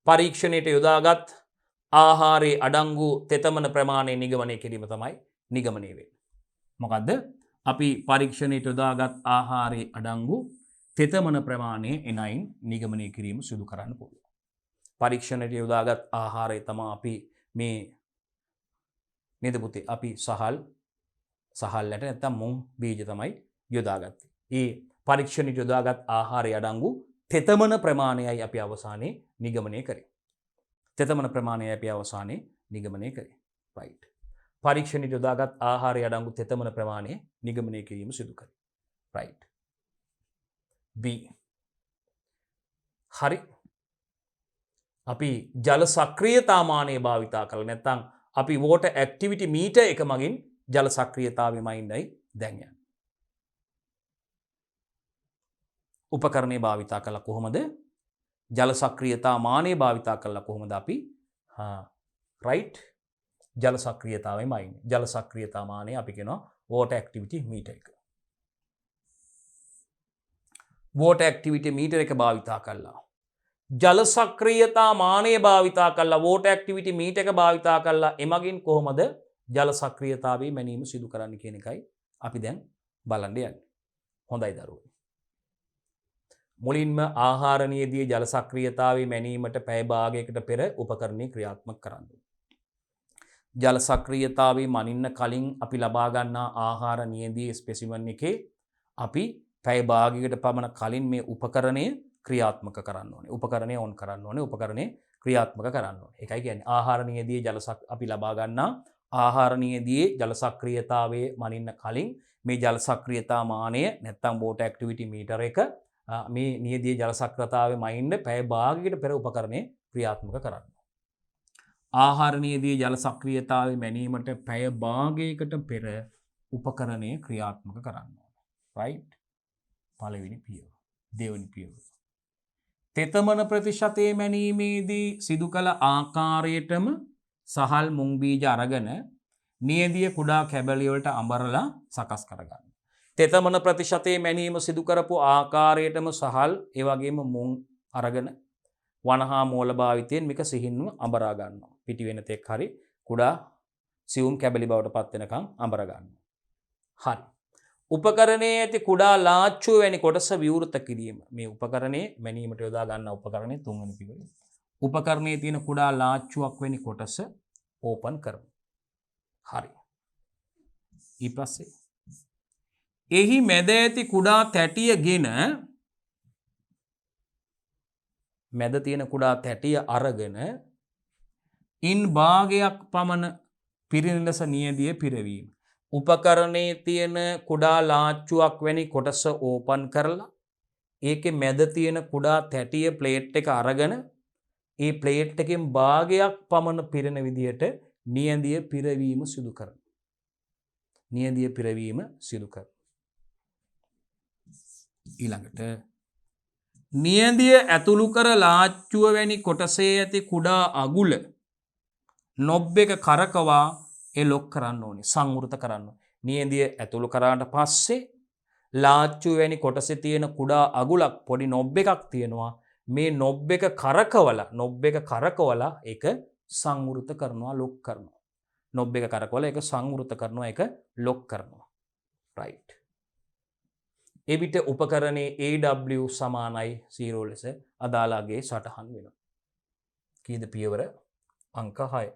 පරීක්ෂණයට යොදාගත් ආහාරයේ අඩංගු තෙතමන ප්‍රමාණය නිගමනය කිරීම තමයි නිගමනය වෙන්නේ. මොකද්ද? අපි පරීක්ෂණයට යොදාගත් ආහාරයේ අඩංගු තෙතමන ප්‍රමාණය එනයින් නිගමනය කිරීම සිදු කරන්න පුළුවන්. පරීක්ෂණයට යොදාගත් ආහාරය තමයි අපි මේ නේද පුතේ අපි සහල්ලට නැත්තම් මුං බීජ තමයි යොදාගත්තේ. ඒ පරීක්ෂණයට යොදාගත් ආහාරය අඩංගු තෙතමන ප්‍රමාණයයි අපි අවසානයේ නිගමනය කරේ. තෙතමන ප්‍රමාණයයි අපි අවසානයේ නිගමනය කරේ. රයිට්. පරීක්ෂණයට යොදාගත් ආහාරය අඩංගු තෙතමන ප්‍රමාණය නිගමනය කිරීම සිදු කරේ. right B හරි අපි ජල සක්‍රියතාමානය භාවිතා කරලා නැත්නම් අපි water activity meter එක මගින් ජල සක්‍රියතාවය මයින්ඩයි දැන් යන්නේ. උපකරණේ භාවිතා කළා කොහොමද? ජල සක්‍රියතාමානය භාවිතා කළා කොහොමද අපි? right ජල සක්‍රියතාවයම ඉන්නේ. ජල සක්‍රියතාමානය අපි කියනවා water activity meter එක. water activity meter එක භාවිතා කළා. ජල සක්‍රියතාමානය භාවිතා කළා water activity meter එක භාවිතා කළා එමගින් කොහොමද ජල සක්‍රියතාවයේ මැනීම සිදු කරන්න කියන එකයි අපි දැන් බලන්න යන්නේ. හොඳයි දරුවෝ. මුලින්ම ආහාරණයේදී ජල සක්‍රියතාවයේ මැනීමට පැය භාගයකට පෙර උපකරණය ක්‍රියාත්මක කරන්න. ජල සක්‍රියතාවයේ මනින්න කලින් අපි ලබා ගන්නා ආහාරණයේදී ස්පෙසිමන් එකේ අපි පැය භාගයකට පමණ කලින් මේ උපකරණය ක්‍රියාත්මක කරන්න ඕනේ. උපකරණය ඔන් කරන්න ඕනේ. උපකරණය ක්‍රියාත්මක කරන්න ඕනේ. ඒකයි කියන්නේ ආහාරණයේදී අපි ලබා ගන්නා ආහාරණයේදී ජල සක්‍රියතාවයේ මනින්න කලින් මේ ජල සක්‍රියතාමානය නැත්නම් water activity meter එක මේ නියදී ජල සක්‍රියතාවයේ මනින්න පැය භාගයකට පෙර උපකරණය ක්‍රියාත්මක කරන්න. ආහාරණයේදී ජල සක්‍රියතාවයේ මැනීමට පැය භාගයකට පෙර උපකරණය ක්‍රියාත්මක කරන්න ඕනේ. right? පළවෙනි පියවර. දෙවෙනි පියවර. තෙතමන ප්‍රතිශතයේ මැනීමේදී සිදු කළ ආකාරයටම සහල් මුං බීජ අරගෙන නියදිය කුඩා කැබලි වලට අඹරලා සකස් කරගන්න. තෙතමන ප්‍රතිශතයේ මැනීම සිදු කරපු ආකාරයටම සහල් ඒ වගේම මුං අරගෙන වනහා මූල භාවිතයෙන් මේක සිහින්ව අඹරා ගන්නවා. පිටි වෙන තෙක් හරි කුඩා සියුම් කැබලි බවට පත් වෙනකන් අඹර ගන්නවා. හරි. උපකරණයේ ඇති කුඩා ලාච්චුව වැනි කොටස විවෘත කිරීම. මේ උපකරණයේ මැනීමට යොදා ගන්න උපකරණයේ තුන්වෙනි පියවර. උපකරණයේ තියෙන කුඩා ලාච්චුවක් වැනි කොටස ඕපන් කරමු. හරි. ඊපස්සේ එහි මැද ඇති කුඩා තැටියගෙන මැද තියෙන කුඩා තැටිය අරගෙන ඉන් භාගයක් පමණ පිරින ලෙස නියදිය පිරවීම. උපකරණයේ තියෙන කුඩා ලාච්චුවක් වැනි කොටස ඕපන් කරලා ඒකේ මැද තියෙන කුඩා තැටිය ප්ලේට් එක අරගෙන ඒ ප්ලේට් එකෙන් භාගයක් පමණ පිරෙන විදිහට නියදිය පිරවීම සිදු කරනවා. නියදිය පිරවීම සිදු කරනවා. ඊළඟට නියදිය ඇතුළු කර ලාච්චුව වැනි කොටසේ ඇති කුඩා අගුල නොබ් එක කරකවා ලොක් කරන්න ඕනේ. සංවෘත කරන්න. නියදිය ඇතුළු කරාට පස්සේ ලාච්චුව වැනි කොටසේ තියෙන කුඩා අගුලක් පොඩි නොබ් එකක් තියෙනවා. මේ නොබ් එක කරකවලා ඒක සංවෘත කරනවා, ලොක් කරනවා. නොබ් එක කරකවලා ඒක සංවෘත කරනවා, ඒක ලොක් කරනවා. right. එවිට උපකරණයේ AW සමානයි 0 ලෙස අදාළගේ සටහන් වෙනවා. කීයද පියවර? අංක 6.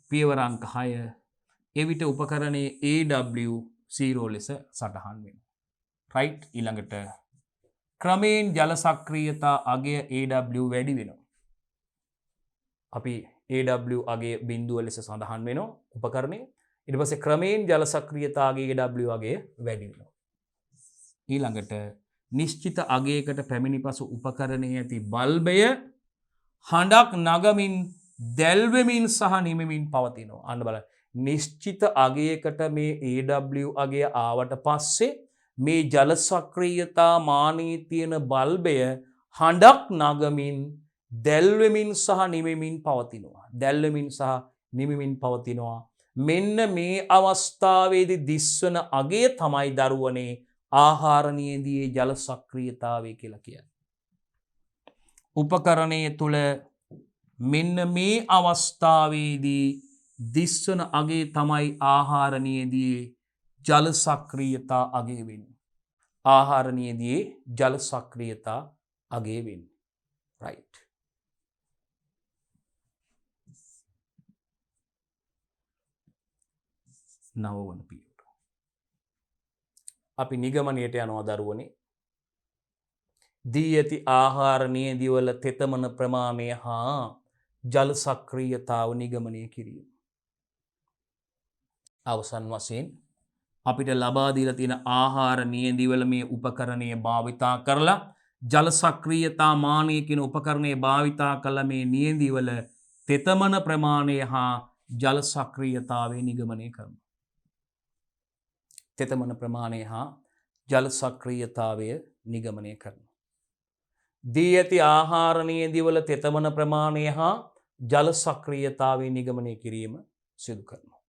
පියවර අංක 6. එවිට උපකරණයේ AW 0 ලෙස සටහන් වෙනවා. right. ඊළඟට ක්‍රමයෙන් ජල සක්‍රියතා අගය AW වැඩි වෙනවා. අපි AW අගය බිඳුව ලෙස සඳහන් වෙනවා උපකරණයේ. ඊට පස්සේ ක්‍රමයෙන් ජල සක්‍රියතාවගේ AW අගය වැඩි වෙනවා. ඊළඟට නිශ්චිත අගයකට පැමිණි පසු උපකරණයේ ඇති බල්බය හඬක් නගමින් දැල්වෙමින් සහ නිමමින් පවතිනවා. අන්න බලන්න. නිශ්චිත අගයකට මේ AW අගය ආවට පස්සේ මේ ජල සක්‍රියතා මානයේ තියෙන බල්බය හඬක් නගමින් දැල්වෙමින් සහ නිමමින් පවතිනවා. දැල්වෙමින් සහ නිමමින් පවතිනවා. මෙන්න මේ අවස්ථාවේදී දිස්වන අගය තමයි දරුවනේ ආහාරණයේදී ජල සක්‍රියතාවය කියලා කියන්නේ. උපකරණයේ තුල මෙන්න මේ අවස්ථාවේදී දිස්වන අගය තමයි ආහාරණයේදී ජල සක්‍රියතා අගය වෙන්නේ. ආහාරණයේදී ජල සක්‍රියතා අගය වෙන්නේ. right. නවවන පියවර. අපි නිගමනයට යනවා දරුවනේ. දී ඇති ආහාරණයේදී වල තෙතමන ප්‍රමාණය හා ජල සක්‍රියතාව නිගමනය කිරීම. අවසන් වශයෙන් අපිට ලබා දීලා තියෙන ආහාර නියඳිවල මේ උපකරණය භාවිතා කරලා ජල සක්‍රියතා මානය කියන උපකරණය භාවිතා කළ මේ නියඳිවල තෙතමන ප්‍රමාණය හා ජල සක්‍රියතාවේ නිගමනය කරනවා. තෙතමන ප්‍රමාණය හා ජල සක්‍රියතාවය නිගමනය කරනවා. දී ඇති ආහාර නියඳිවල තෙතමන ප්‍රමාණය හා ජල සක්‍රියතාවේ නිගමනය කිරීම සිදු කරනවා.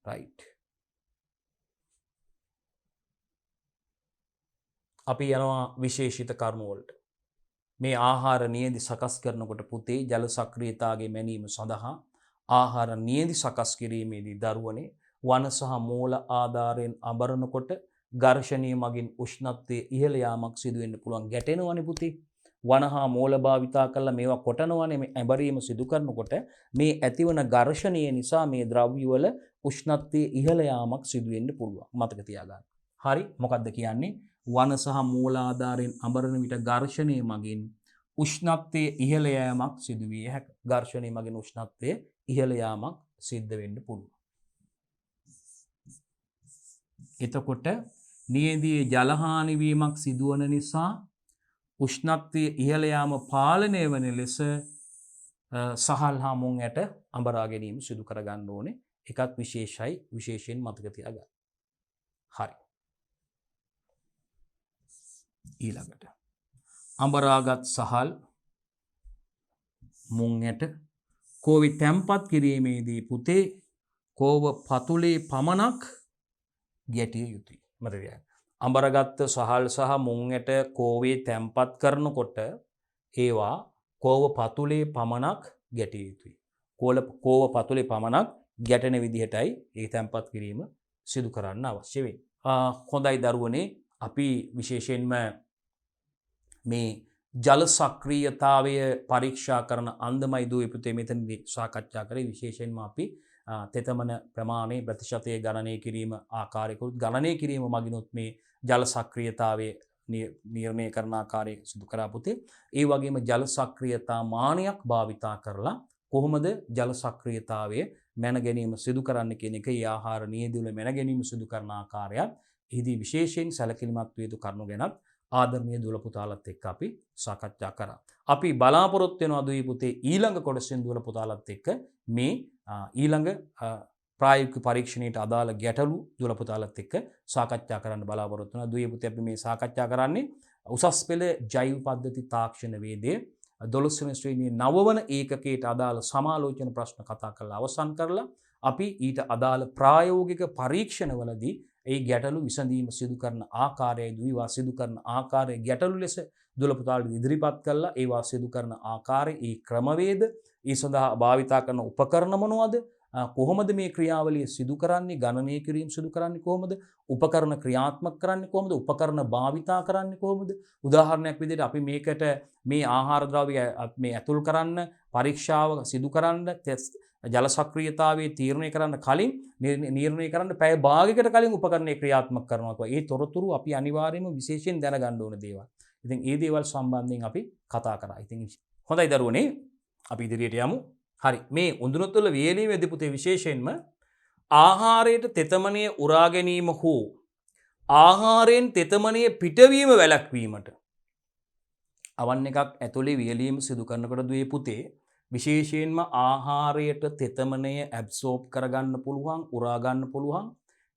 රයිට්. අපි යනවා විශේෂිත කරුණුවලට. මේ ආහාර නියඳි සකස් කරනකොට පුතේ ජල සක්‍රියතාවගේ මැනීම සඳහා ආහාර නියඳි සකස් කිරීමේදී දරුවනේ වන සහ මූල ආධාරයෙන් අඹරනකොට ඝර්ෂණය මගින් උෂ්ණත්වයේ ඉහළ යාමක් සිදු වෙන්න පුළුවන්. ගැටෙනවනේ පුතේ. වන හා මූල භාවිතා කරලා මේවා කොටනවනේ. මේ ඇඹරීම සිදු කරනකොට මේ ඇතිවන ඝර්ෂණය නිසා මේ ද්‍රව්‍ය වල උෂ්ණත්වයේ ඉහළ යාමක් සිදු වෙන්න පුළුවන්. මතක තියාගන්න. හරි. මොකද්ද කියන්නේ? වන සහ මූලාධාරයෙන් අඹරන විට ඝර්ෂණය මගින් උෂ්ණත්වයේ ඉහළ යාමක් සිදු විය හැකියි. ඝර්ෂණය මගින් උෂ්ණත්වයේ ඉහළ යාමක් සිද්ධ වෙන්න පුළුවන්. එතකොට නියඳියේ ජල හානි වීමක් සිදුවන නිසා උෂ්ණත්වයේ ඉහළ යාම පාලනය වන ලෙස සහල් හා මුං ඇට අඹරා ගැනීම සිදු කර ගන්න ඕනේ. එකත් විශේෂයි. විශේෂයෙන් මතක තියාගන්න. හරි. ඊළඟට අඹරාගත් සහල් මුං ඇට කෝවි තැම්පත් කිරීමේදී පුතේ කෝව පතුලේ පමණක් ගැටිය යුතුයි. මතක තියාගන්න. අඹරගත් සහල් සහ මුං ඇට කෝවේ තැම්පත් කරනකොට ඒවා කෝව පතුලේ පමණක් ගැටිය යුතුයි. කෝව පතුලේ පමණක් ගැටෙන විදිහටයි ඒ තැම්පත් කිරීම සිදු කරන්න අවශ්‍ය වෙන්නේ. හොඳයි දරුවනේ, අපි විශේෂයෙන්ම මේ ජල සක්‍රියතාවය පරීක්ෂා කරන අන්දමයි දුවේ පුතේ මෙතනදී සාකච්ඡා කරේ. විශේෂයෙන්ම අපි තෙතමන ප්‍රමාණය ප්‍රතිශතය ගණනය කිරීම ආකාරයකුත් ගණනය කිරීම මගිනුත් මේ ජල සක්‍රියතාවය නිර්ණය කරන ආකාරය සිදු කරා පුතේ. ඒ වගේම ජල සක්‍රියතා මානයක් භාවිතා කරලා කොහොමද ජල සක්‍රියතාවය මැන ගැනීම සිදු කරන්න කියන එක, ඒ ආහාර නියඳිවල මැන ගැනීම සිදු කරන ආකාරයත් එහිදී විශේෂයෙන් සැලකිලිමත් විය යුතු කරුණු ගැනත් ආදරණීය දුවල පුතාලත් එක්ක අපි සාකච්ඡා කරා. අපි බලාපොරොත්තු වෙනවා දුවේ පුතේ ඊළඟ කොටසෙන් දුවල පුතාලත් එක්ක මේ ඊළඟ ප්‍රායෝගික පරීක්ෂණයට අදාළ ගැටලු දුවල පුතාලත් එක්ක සාකච්ඡා කරන්න බලාපොරොත්තු වෙනවා. දුවේ පුතේ අපි මේ සාකච්ඡා කරන්නේ උසස් පෙළ ජෛව පද්ධති තාක්ෂණ වේදයේ 12 වෙනි ශ්‍රේණියේ 9 වන ඒකකයට අදාළ සමාලෝචන ප්‍රශ්න කතා කරලා අවසන් කරලා අපි ඊට අදාළ ප්‍රායෝගික පරීක්ෂණවලදී ඒ ගැටලු විසඳීම සිදු කරන ආකාරයයි දුවා සිදු කරන ආකාරය ගැටලු ලෙස දුවල පුතාලට ඉදිරිපත් කළා. ඒවා සිදු කරන ආකාරය, ඒ ක්‍රමවේද, ඒ සඳහා භාවිතා කරන උපකරණ මොනවද, කොහොමද මේ ක්‍රියාවලිය සිදු කරන්නේ, ගණනය කිරීම සිදු කරන්නේ කොහොමද, උපකරණ ක්‍රියාත්මක කරන්නේ කොහොමද, උපකරණ භාවිතා කරන්නේ කොහොමද. උදාහරණයක් විදිහට අපි මේකට මේ ආහාර ද්‍රව්‍ය මේ ඇතුල් කරන්න පරීක්ෂාව සිදු කරන්න ජල සක්‍රියතාවයේ තීරණය කරන්න කලින් නිර්ණය කරන්න පැය භාගයකට කලින් උපකරණය ක්‍රියාත්මක කරනවා. ඒ තොරතුරු අපි අනිවාර්යයෙන්ම විශේෂයෙන් දැනගන්න ඕන දේවල්. ඉතින් ඒ දේවල් සම්බන්ධයෙන් අපි කතා කරා. ඉතින් හොඳයි දරුවනේ, අපි ඉදිරියට යමු. හරි. මේ උඳුනොත්වල වියලීමේදී පුතේ විශේෂයෙන්ම ආහාරයට තෙතමනය උරා ගැනීම හෝ ආහාරයෙන් තෙතමනය පිටවීම වැළැක්වීමට අවන් එකක් ඇතුලේ වියලීම සිදු කරනකොට දුවේ පුතේ විශේෂයෙන්ම ආහාරයට තෙතමනය ඇබ්සෝබ් කරගන්න පුළුවන්, උරා ගන්න පුළුවන්.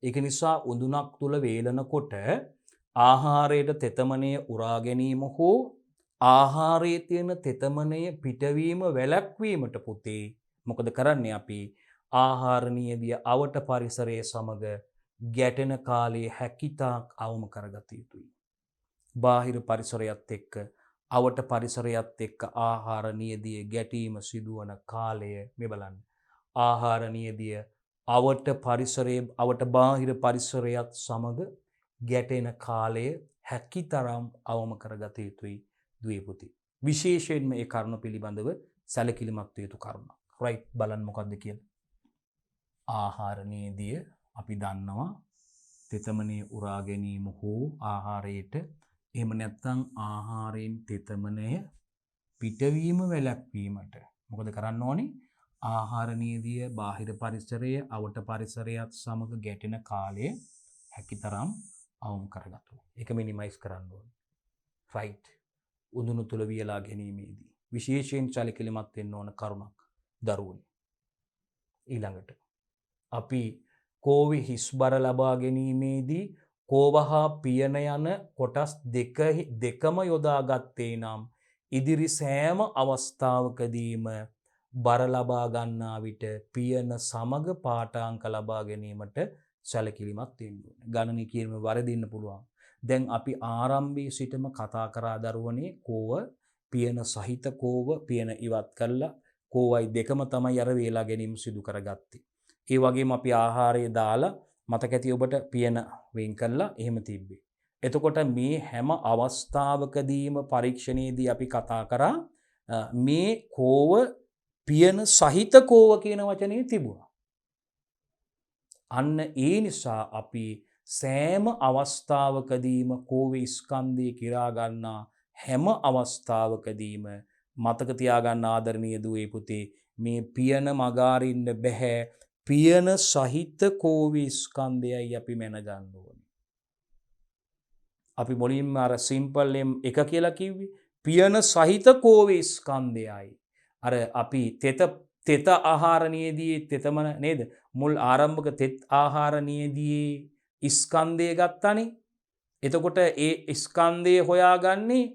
ඒක නිසා උඳුනක් තුල වේලනකොට ආහාරයට තෙතමනය උරා ගැනීම හෝ ආහාරයේ තියෙන තෙතමනය පිටවීම වැළැක්වීමට පුතේ මොකද කරන්නේ? අපි ආහාරණීයදිය අවට පරිසරයේ සමග ගැටෙන කාලයේ හැකිතාක් අවම කරගත යුතුයි. බාහිර පරිසරයත් එක්ක අවට පරිසරයත් එක්ක ආහාරණීයදිය ගැටීම සිදුවන කාලය මේ බලන්න. ආහාරණීයදිය අවට පරිසරයේ අවට බාහිර පරිසරයත් සමග ගැටෙන කාලය හැකිතරම් අවම කරගත යුතුයි දුවේ පුතේ. විශේෂයෙන්ම මේ කරුණ පිළිබඳව සැලකිලිමත් විය යුතු කරුණක්. රයිට්, බලන්න මොකද්ද කියලා. ආහාරණීයදිය අපි දන්නවා තෙතමනේ උරා ගැනීම හෝ ආහාරයට, එහෙම නැත්නම් ආහාරයෙන් තෙතමනය පිටවීම වැළැක්වීමට මොකද කරන්න ඕනේ? ආහාරනීදිය බාහිර පරිසරය අවට පරිසරයත් සමඟ ගැටෙන කාලය හැකි තරම් අවුම් කරගතු. එක මිනිමයිස් කරන්න ඕන. ෆයිට් උදුනු තුළ වියලා ගැනීමේදී. විශේෂයෙන් චලිකිලිමත් වෙන්න ඕන කරුණක් දරුවනි. ඊළඟට. අපි කෝවි හිස්බර ලබා ගැනීමේදී කෝවහා පියන යන කොටස් දෙකම යොදාගත්තේ නම් ඉදිරි සෑම අවස්ථාවකදීම බර ලබා ගන්නා විට පියන සමග පාඨාංක ලබා ගැනීමට සැලකිලිමත් වෙන්න ඕනේ. ගණනය කියනම වරදින්න පුළුවන්. දැන් අපි ආරම්භයේ සිටම කතා කරා දරුවනේ කෝව පියන සහිත කෝව පියන ඉවත් කළා කෝවයි දෙකම තමයි අර වේලා ගැනීම සිදු කරගත්තේ. ඒ වගේම අපි ආහාරය දාලා මතක ඇති ඔබට පියන වෙන් කළා එහෙම තිබ්බේ. එතකොට මේ හැම අවස්ථාවකදීම පරීක්ෂණයේදී අපි කතා කරා මේ කෝව පියන සහිත කෝව කියන වචනේ තිබුණා. අන්න ඒ නිසා අපි සෑම අවස්ථාවකදීම කෝවේ ස්කන්ධය කිරා ගන්නා හැම අවස්ථාවකදීම මතක තියාගන්න ආදරණීය දුවේ පුතේ මේ පියන මගාරින්න බෑ. පියන සහිත කෝවේ ස්කන්ධයයි අපි මැනගන්න ඕනේ. අපි මුලින්ම අර සිම්පල් එක කියලා කිව්වේ පියන සහිත කෝවේ ස්කන්ධයයි. අර අපි තෙත ආහාරණයේදී තෙතම නේද? මුල් ආරම්භක තෙත් ආහාරණයේදී ස්කන්ධය ගත්තනේ. එතකොට ඒ ස්කන්ධය හොයාගන්නේ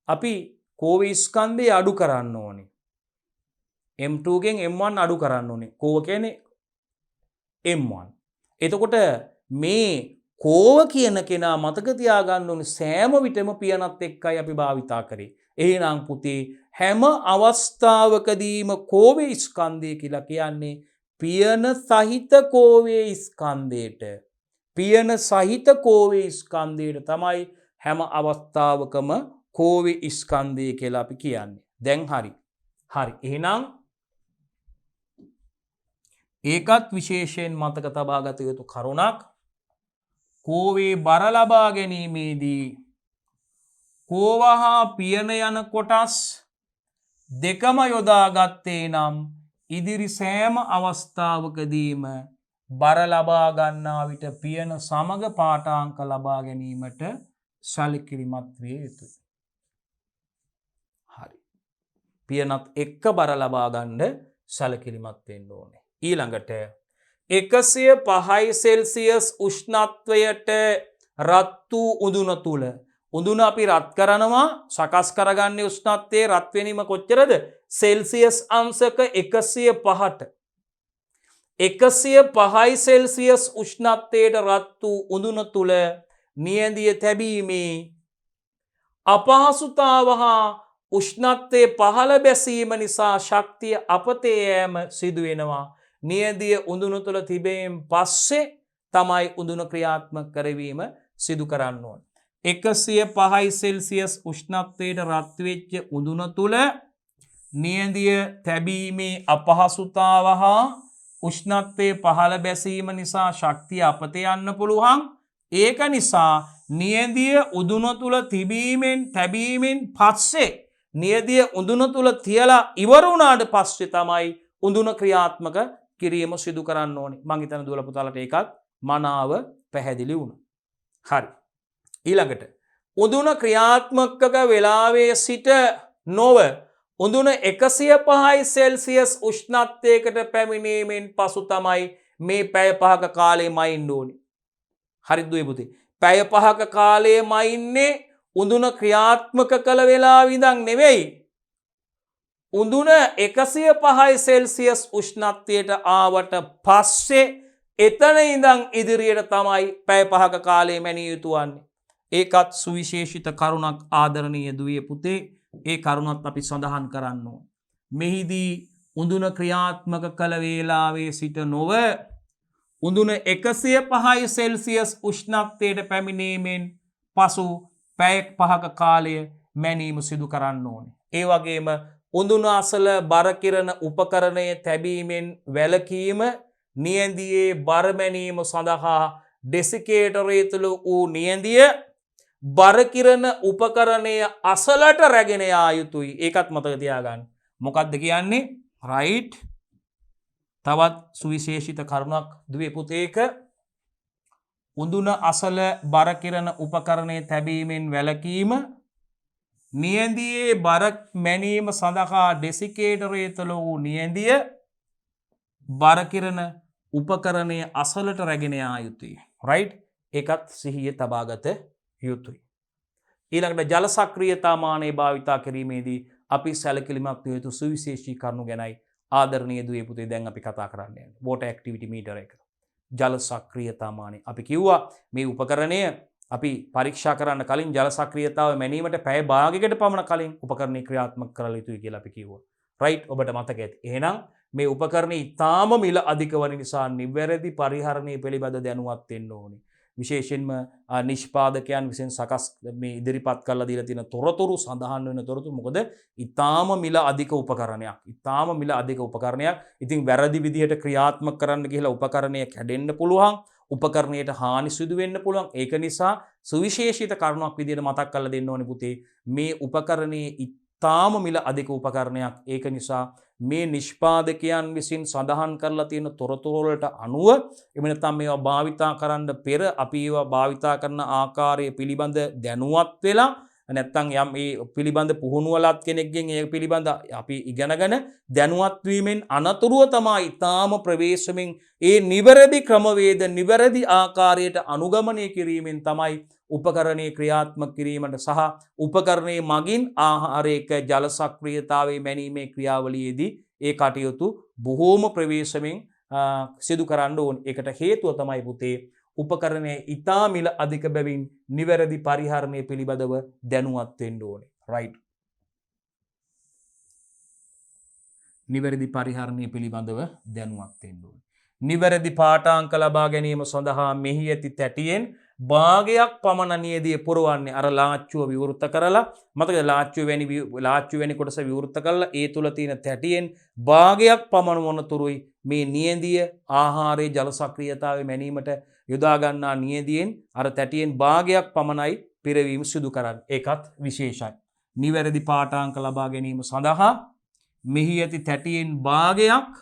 අපි කෝවේ ස්කන්ධය අඩු කරන්න ඕනේ. M2 ගෙන් M1 අඩු කරන්න ඕනේ. කෝව කියන්නේ M1. එතකොට මේ කෝව කියන කෙනා මතක තියාගන්න ඕනේ සෑම විටම පියනත් එක්කයි අපි භාවිතා කරේ. එහෙනම් පුතේ හැම අවස්ථාවකදීම කෝවේ ස්කන්ධය කියලා කියන්නේ පියන සහිත කෝවේ ස්කන්ධයට. පියන සහිත කෝවේ ස්කන්ධයට තමයි හැම අවස්ථාවකම කෝවේ ස්කන්ධය කියලා අපි කියන්නේ. දැන් හරි. හරි. එහෙනම් ඒකත් විශේෂයෙන් මතක තබා ගත යුතු කරුණක්. කෝවේ බර ලබා ගැනීමේදී කෝවහා පියන යන කොටස් දෙකම යොදාගත්තේ නම් ඉදිරි සෑම අවස්ථාවකදීම බර ලබා ගන්නා විට පියන සමග පාඨාංක ලබා ගැනීමට සැලකිලිමත් විය යුතුයි. හරි. පියනත් එක්ක බර ලබා ගන්න සැලකිලිමත් වෙන්න ඕනේ. ඊළඟට 105 සෙල්සියස් උෂ්ණත්වයට රත් වූ උඳුන තුල උඳුන අපි රත් කරනවා සකස් කරගන්නේ උෂ්ණත්වයේ රත් වෙනීම කොච්චරද? සෙල්සියස් අංශක 105ට 105 සෙල්සියස් උෂ්ණත්වයට රත් වූ උඳුන තුල නියැදිය තැබීමේ අපහසුතාව හා උෂ්ණත්වයේ පහළ බැසීම නිසා ශක්තිය අපතේ යෑම සිදු වෙනවා. නියැදිය උඳුන තුල තිබෙමින් පස්සේ තමයි උඳුන ක්‍රියාත්මක කරවීම සිදු කරන්න ඕන. 105 සෙල්සියස් උෂ්ණත්වයට රත් වෙච්ච උඳුන තුල නියැදිය තැබීමේ අපහසුතාව හා උෂ්ණත්වයේ පහළ බැසීම නිසා ශක්තිය අපතේ යන්න පුළුවන්. ඒක නිසා නියැදිය උඳුන තුල තැබීමෙන් පස්සේ නියැදිය උඳුන තුල තියලා ඉවර වුණාට පස්සේ තමයි උඳුන ක්‍රියාත්මක කිරීම සිදු කරන්න ඕනේ. මං හිතන දුවලා පුතාලට ඒකත් මනාව පැහැදිලි වුණා. හරි. ඊළඟට උඳුන ක්‍රියාත්මක වෙලාවේ සිට නොව උඳුන 105 සෙල්සියස් උෂ්ණත්වයකට පැමිණීමෙන් පසු තමයි මේ පැය 5ක කාලය මයින්න ඕනේ. හරිද දුවේ පුතේ? පැය 5ක කාලය මයින්නේ උඳුන ක්‍රියාත්මක කළ වෙලාව ඉඳන් නෙවෙයි. උඳුන 105 සෙල්සියස් උෂ්ණත්වයට ආවට පස්සේ එතන ඉඳන් ඉදිරියට තමයි පැය 5ක කාලය මැනිය යුතු වන්නේ. ඒකත් සුවිශේෂිත කරුණක් ආදරණීය දුවේ පුතේ. ඒ කරුණත් අපි සඳහන් කරන්න ඕන. මෙහිදී උඳුන ක්‍රියාත්මක කළ වේලාවේ සිට නොව උඳුන 105 සෙල්සියස් උෂ්ණත්වයට පැමිණීමෙන් පසු පැය 5ක කාලය මැනීම සිදු කරන්න ඕනේ. ඒ වගේම උඳුන අසල බර කිරණ උපකරණය තැබීමෙන් වැළකීම නියැදියේ බර මැනීම සඳහා ඩෙසිකේටරය තුළ වූ නියැදිය බර කිරණ උපකරණය අසලට රැගෙන යා යුතුයි. ඒකත් මතක තියාගන්න. මොකක්ද කියන්නේ? රයිට්. තවත් සුවිශේෂිත කරුණක් දුවේ පුතේක උඳුන අසල බර කිරණ උපකරණය තැබීමෙන් වැළකීම නියැදියේ බර මැනීම සඳහා ඩෙසිකේටරය තුළ වූ නියැදිය බර කිරණ උපකරණය අසලට රැගෙන යා යුතුයි. රයිට්? ඒකත් සිහියේ තබාගත යුතුයි. ඊළඟට ජල සක්‍රියතා මානය භාවිතා කිරීමේදී අපි සැලකිලිමත් විය යුතු සුවිශේෂී කරුණු ගැනයි ආදරණීය දුවේ පුතේ දැන් අපි කතා කරන්න යන්නේ. වෝටර් ඇක්ටිවිටි මීටර් එක. ජල සක්‍රියතා මානය. අපි කිව්වා මේ උපකරණය අපි පරීක්ෂා කරන්න කලින් ජල සක්‍රියතාව මැනීමට පැය භාගයකට පමණ කලින් උපකරණය ක්‍රියාත්මක කරලා යුතුයි කියලා අපි කිව්වා. රයිට්? ඔබට මතක ඇති. එහෙනම් මේ උපකරණය ඉතාම මිල අධික වන නිසා නිවැරදි පරිහරණය පිළිබඳ දැනුවත් වෙන්න ඕනේ. විශේෂයෙන්ම නිෂ්පාදකයන් විසින් සකස් මේ ඉදිරිපත් කරලා දීලා තියෙන තොරතුරු සඳහන් වෙන තොරතුරු මොකද ඉතාම මිල අධික උපකරණයක්. ඉතාම මිල අධික උපකරණයක්. ඉතින් වැරදි විදිහට ක්‍රියාත්මක කරන්න ගිහලා උපකරණය කැඩෙන්න පුළුවන්. උපකරණයට හානි සිදු වෙන්න පුළුවන්. ඒක නිසා සුවිශේෂිත කරුණක් විදිහට මතක් කරලා දෙන්න ඕනේ පුතේ. මේ උපකරණයේ ඉතාම මිල අධික උපකරණයක්. ඒක නිසා මේ නිෂ්පාදකයන් විසින් සඳහන් කරලා තියෙන තොරතුරු වලට අනුව එහෙම නැත්නම් මේවා භාවිතා කරන්න පෙර අපි ඒවා භාවිතා කරන ආකාරය පිළිබඳ දැනුවත් වෙලා නැත්නම් යම් ඒ පිළිබඳ පුහුණුවලත් කෙනෙක්ගෙන් ඒ පිළිබඳ අපි ඉගෙනගෙන දැනුවත් වීමෙන් අනතුරුව තමයි ඊටාම ප්‍රවේශමෙන් ඒ නිවැරදි ක්‍රමවේද නිවැරදි ආකාරයට අනුගමනය කිරීමෙන් තමයි උපකරණයේ ක්‍රියාත්මක කිරීමට සහ උපකරණයේ මගින් ආහාරයක ජල සක්‍රියතාවයේ මැනීමේ ක්‍රියාවලියේදී ඒ කටයුතු බොහෝම ප්‍රවේශමෙන් සිදු කරන්න ඕන. ඒකට හේතුව තමයි පුතේ උපකරණයේ ඊටා මිල අධික බැවින් නිවැරදි පරිහරණය පිළිබඳව දැනුවත් වෙන්න ඕනේ. රයිට්? නිවැරදි පරිහරණය පිළිබඳව දැනුවත් වෙන්න ඕනේ. නිවැරදි පාඨාංක ලබා ගැනීම සඳහා මෙහි ඇති තැටියෙන් භාගයක් පමණ නියදිය පුරවන්නේ අර ලාච්චුව විවෘත කරලා මතකද ලාච්චුව වැනි කොටස විවෘත කරලා ඒ තුල තියෙන තැටියෙන් භාගයක් පමණ වනතුරුයි මේ නියදිය ආහාරයේ ජල සක්‍රියතාවය මැනීමට යොදා ගන්නා නියදියෙන් අර තැටියෙන් භාගයක් පමණයි පිරවීම සිදු කරන්නේ. ඒකත් විශේෂයි. නිවැරදි පාඨාංක ලබා ගැනීම සඳහා මෙහි ඇති තැටියෙන් භාගයක්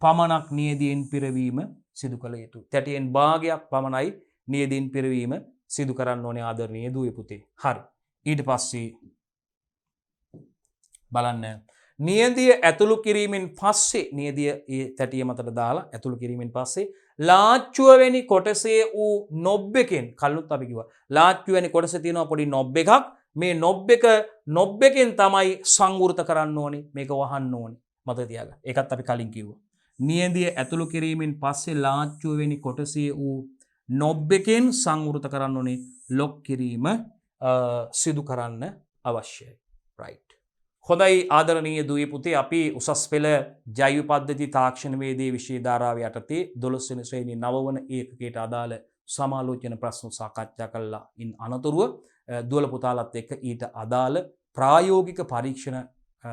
පමණක් නියදියෙන් පිරවීම සිදු කළ යුතුයි. තැටියෙන් භාගයක් පමණයි නියදින් පිරවීම සිදු කරන්න ඕනේ ආදරණීය දුවේ පුතේ. හරි. ඊට පස්සේ බලන්න නියදිය ඇතුළු කිරීමෙන් පස්සේ නියදිය ඒ තැටිය මතට දාලා ඇතුළු කිරීමෙන් පස්සේ ලාච්චුව වැනි කොටසේ වූ නොබ් එකෙන් කලිනුත් අපි කිව්වා ලාච්චුව වැනි කොටසේ තියෙනවා පොඩි නොබ් එකක්. මේ නොබ් එකෙන් තමයි සංවෘත කරන්න ඕනේ. මේක වහන්න ඕනේ. මතක තියාගන්න. ඒකත් අපි කලින් කිව්වා. නියදිය ඇතුළු කිරීමෙන් පස්සේ ලාච්චුව වැනි කොටසේ වූ නොබ් එකෙන් සංවෘත කරන්න ඕනේ. ලොක් කිරීම සිදු කරන්න අවශ්‍යයි. රයිට්. හොඳයි ආදරණීය දුවේ පුතේ අපි උසස් පෙළ ජෛව පද්ධති තාක්ෂණ වේදේ විෂය ධාරාව යටතේ 12 වෙනි ශ්‍රේණියේ 9 වන ඒකකයට අදාළ සමාලෝචන ප්‍රශ්න සාකච්ඡා කළා. ඉන් අනතුරුව දුවල පුතාලත් එක්ක ඊට අදාළ ප්‍රායෝගික පරීක්ෂණ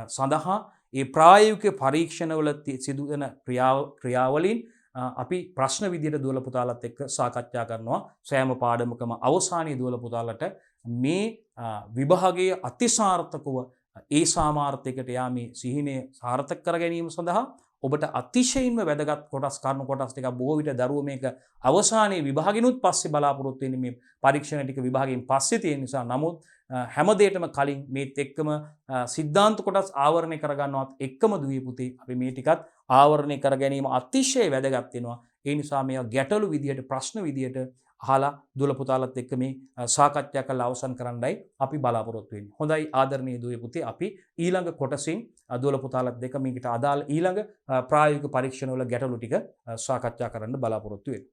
සඳහා ඒ ප්‍රායෝගික පරීක්ෂණවල සිදුවන ක්‍රියාවලින් අපි ප්‍රශ්න විදියට දුවල පුතාලත් එක්ක සාකච්ඡා කරනවා. සෑම පාඩමකම අවසානයේ දුවල පුතාලට මේ විභාගයේ අතිසාර්ථකව ඒ සාමාර්ථයකට යාමේ සිහිනය සාර්ථක කර ගැනීම සඳහා ඔබට අතිශයින්ම වැදගත් කරුණු කොටස් ටිකක් බොහෝ විට දරුවෝ මේක අවසානයේ විභාගිනුත් පස්සේ බලාපොරොත්තු වෙන්නේ මේ පරීක්ෂණ ටික විභාගයෙන් පස්සේ තියෙන නිසා. නමුත් හැම දෙයකම කලින් මේත් එක්කම සිද්ධාන්ත කොටස් ආවරණය කර ගන්නවත් එක්කම දුවේ පුතේ අපි මේ ටිකත් ආවරණය කර ගැනීම අතිශය වැදගත් වෙනවා. ඒ නිසා මේවා ගැටලු විදියට ප්‍රශ්න විදියට අහලා දුවල පුතාලත් එක්ක මේ සාකච්ඡා කරලා අවසන් කරන්නයි අපි බලාපොරොත්තු වෙන්නේ. හොඳයි ආදරණීය දුවේ පුතේ අපි ඊළඟ කොටසින් දුවල පුතාලත් දෙක මේකට අදාළ ඊළඟ ප්‍රායෝගික පරීක්ෂණ වල ගැටලු ටික සාකච්ඡා කරන්න බලාපොරොත්තු වෙනවා.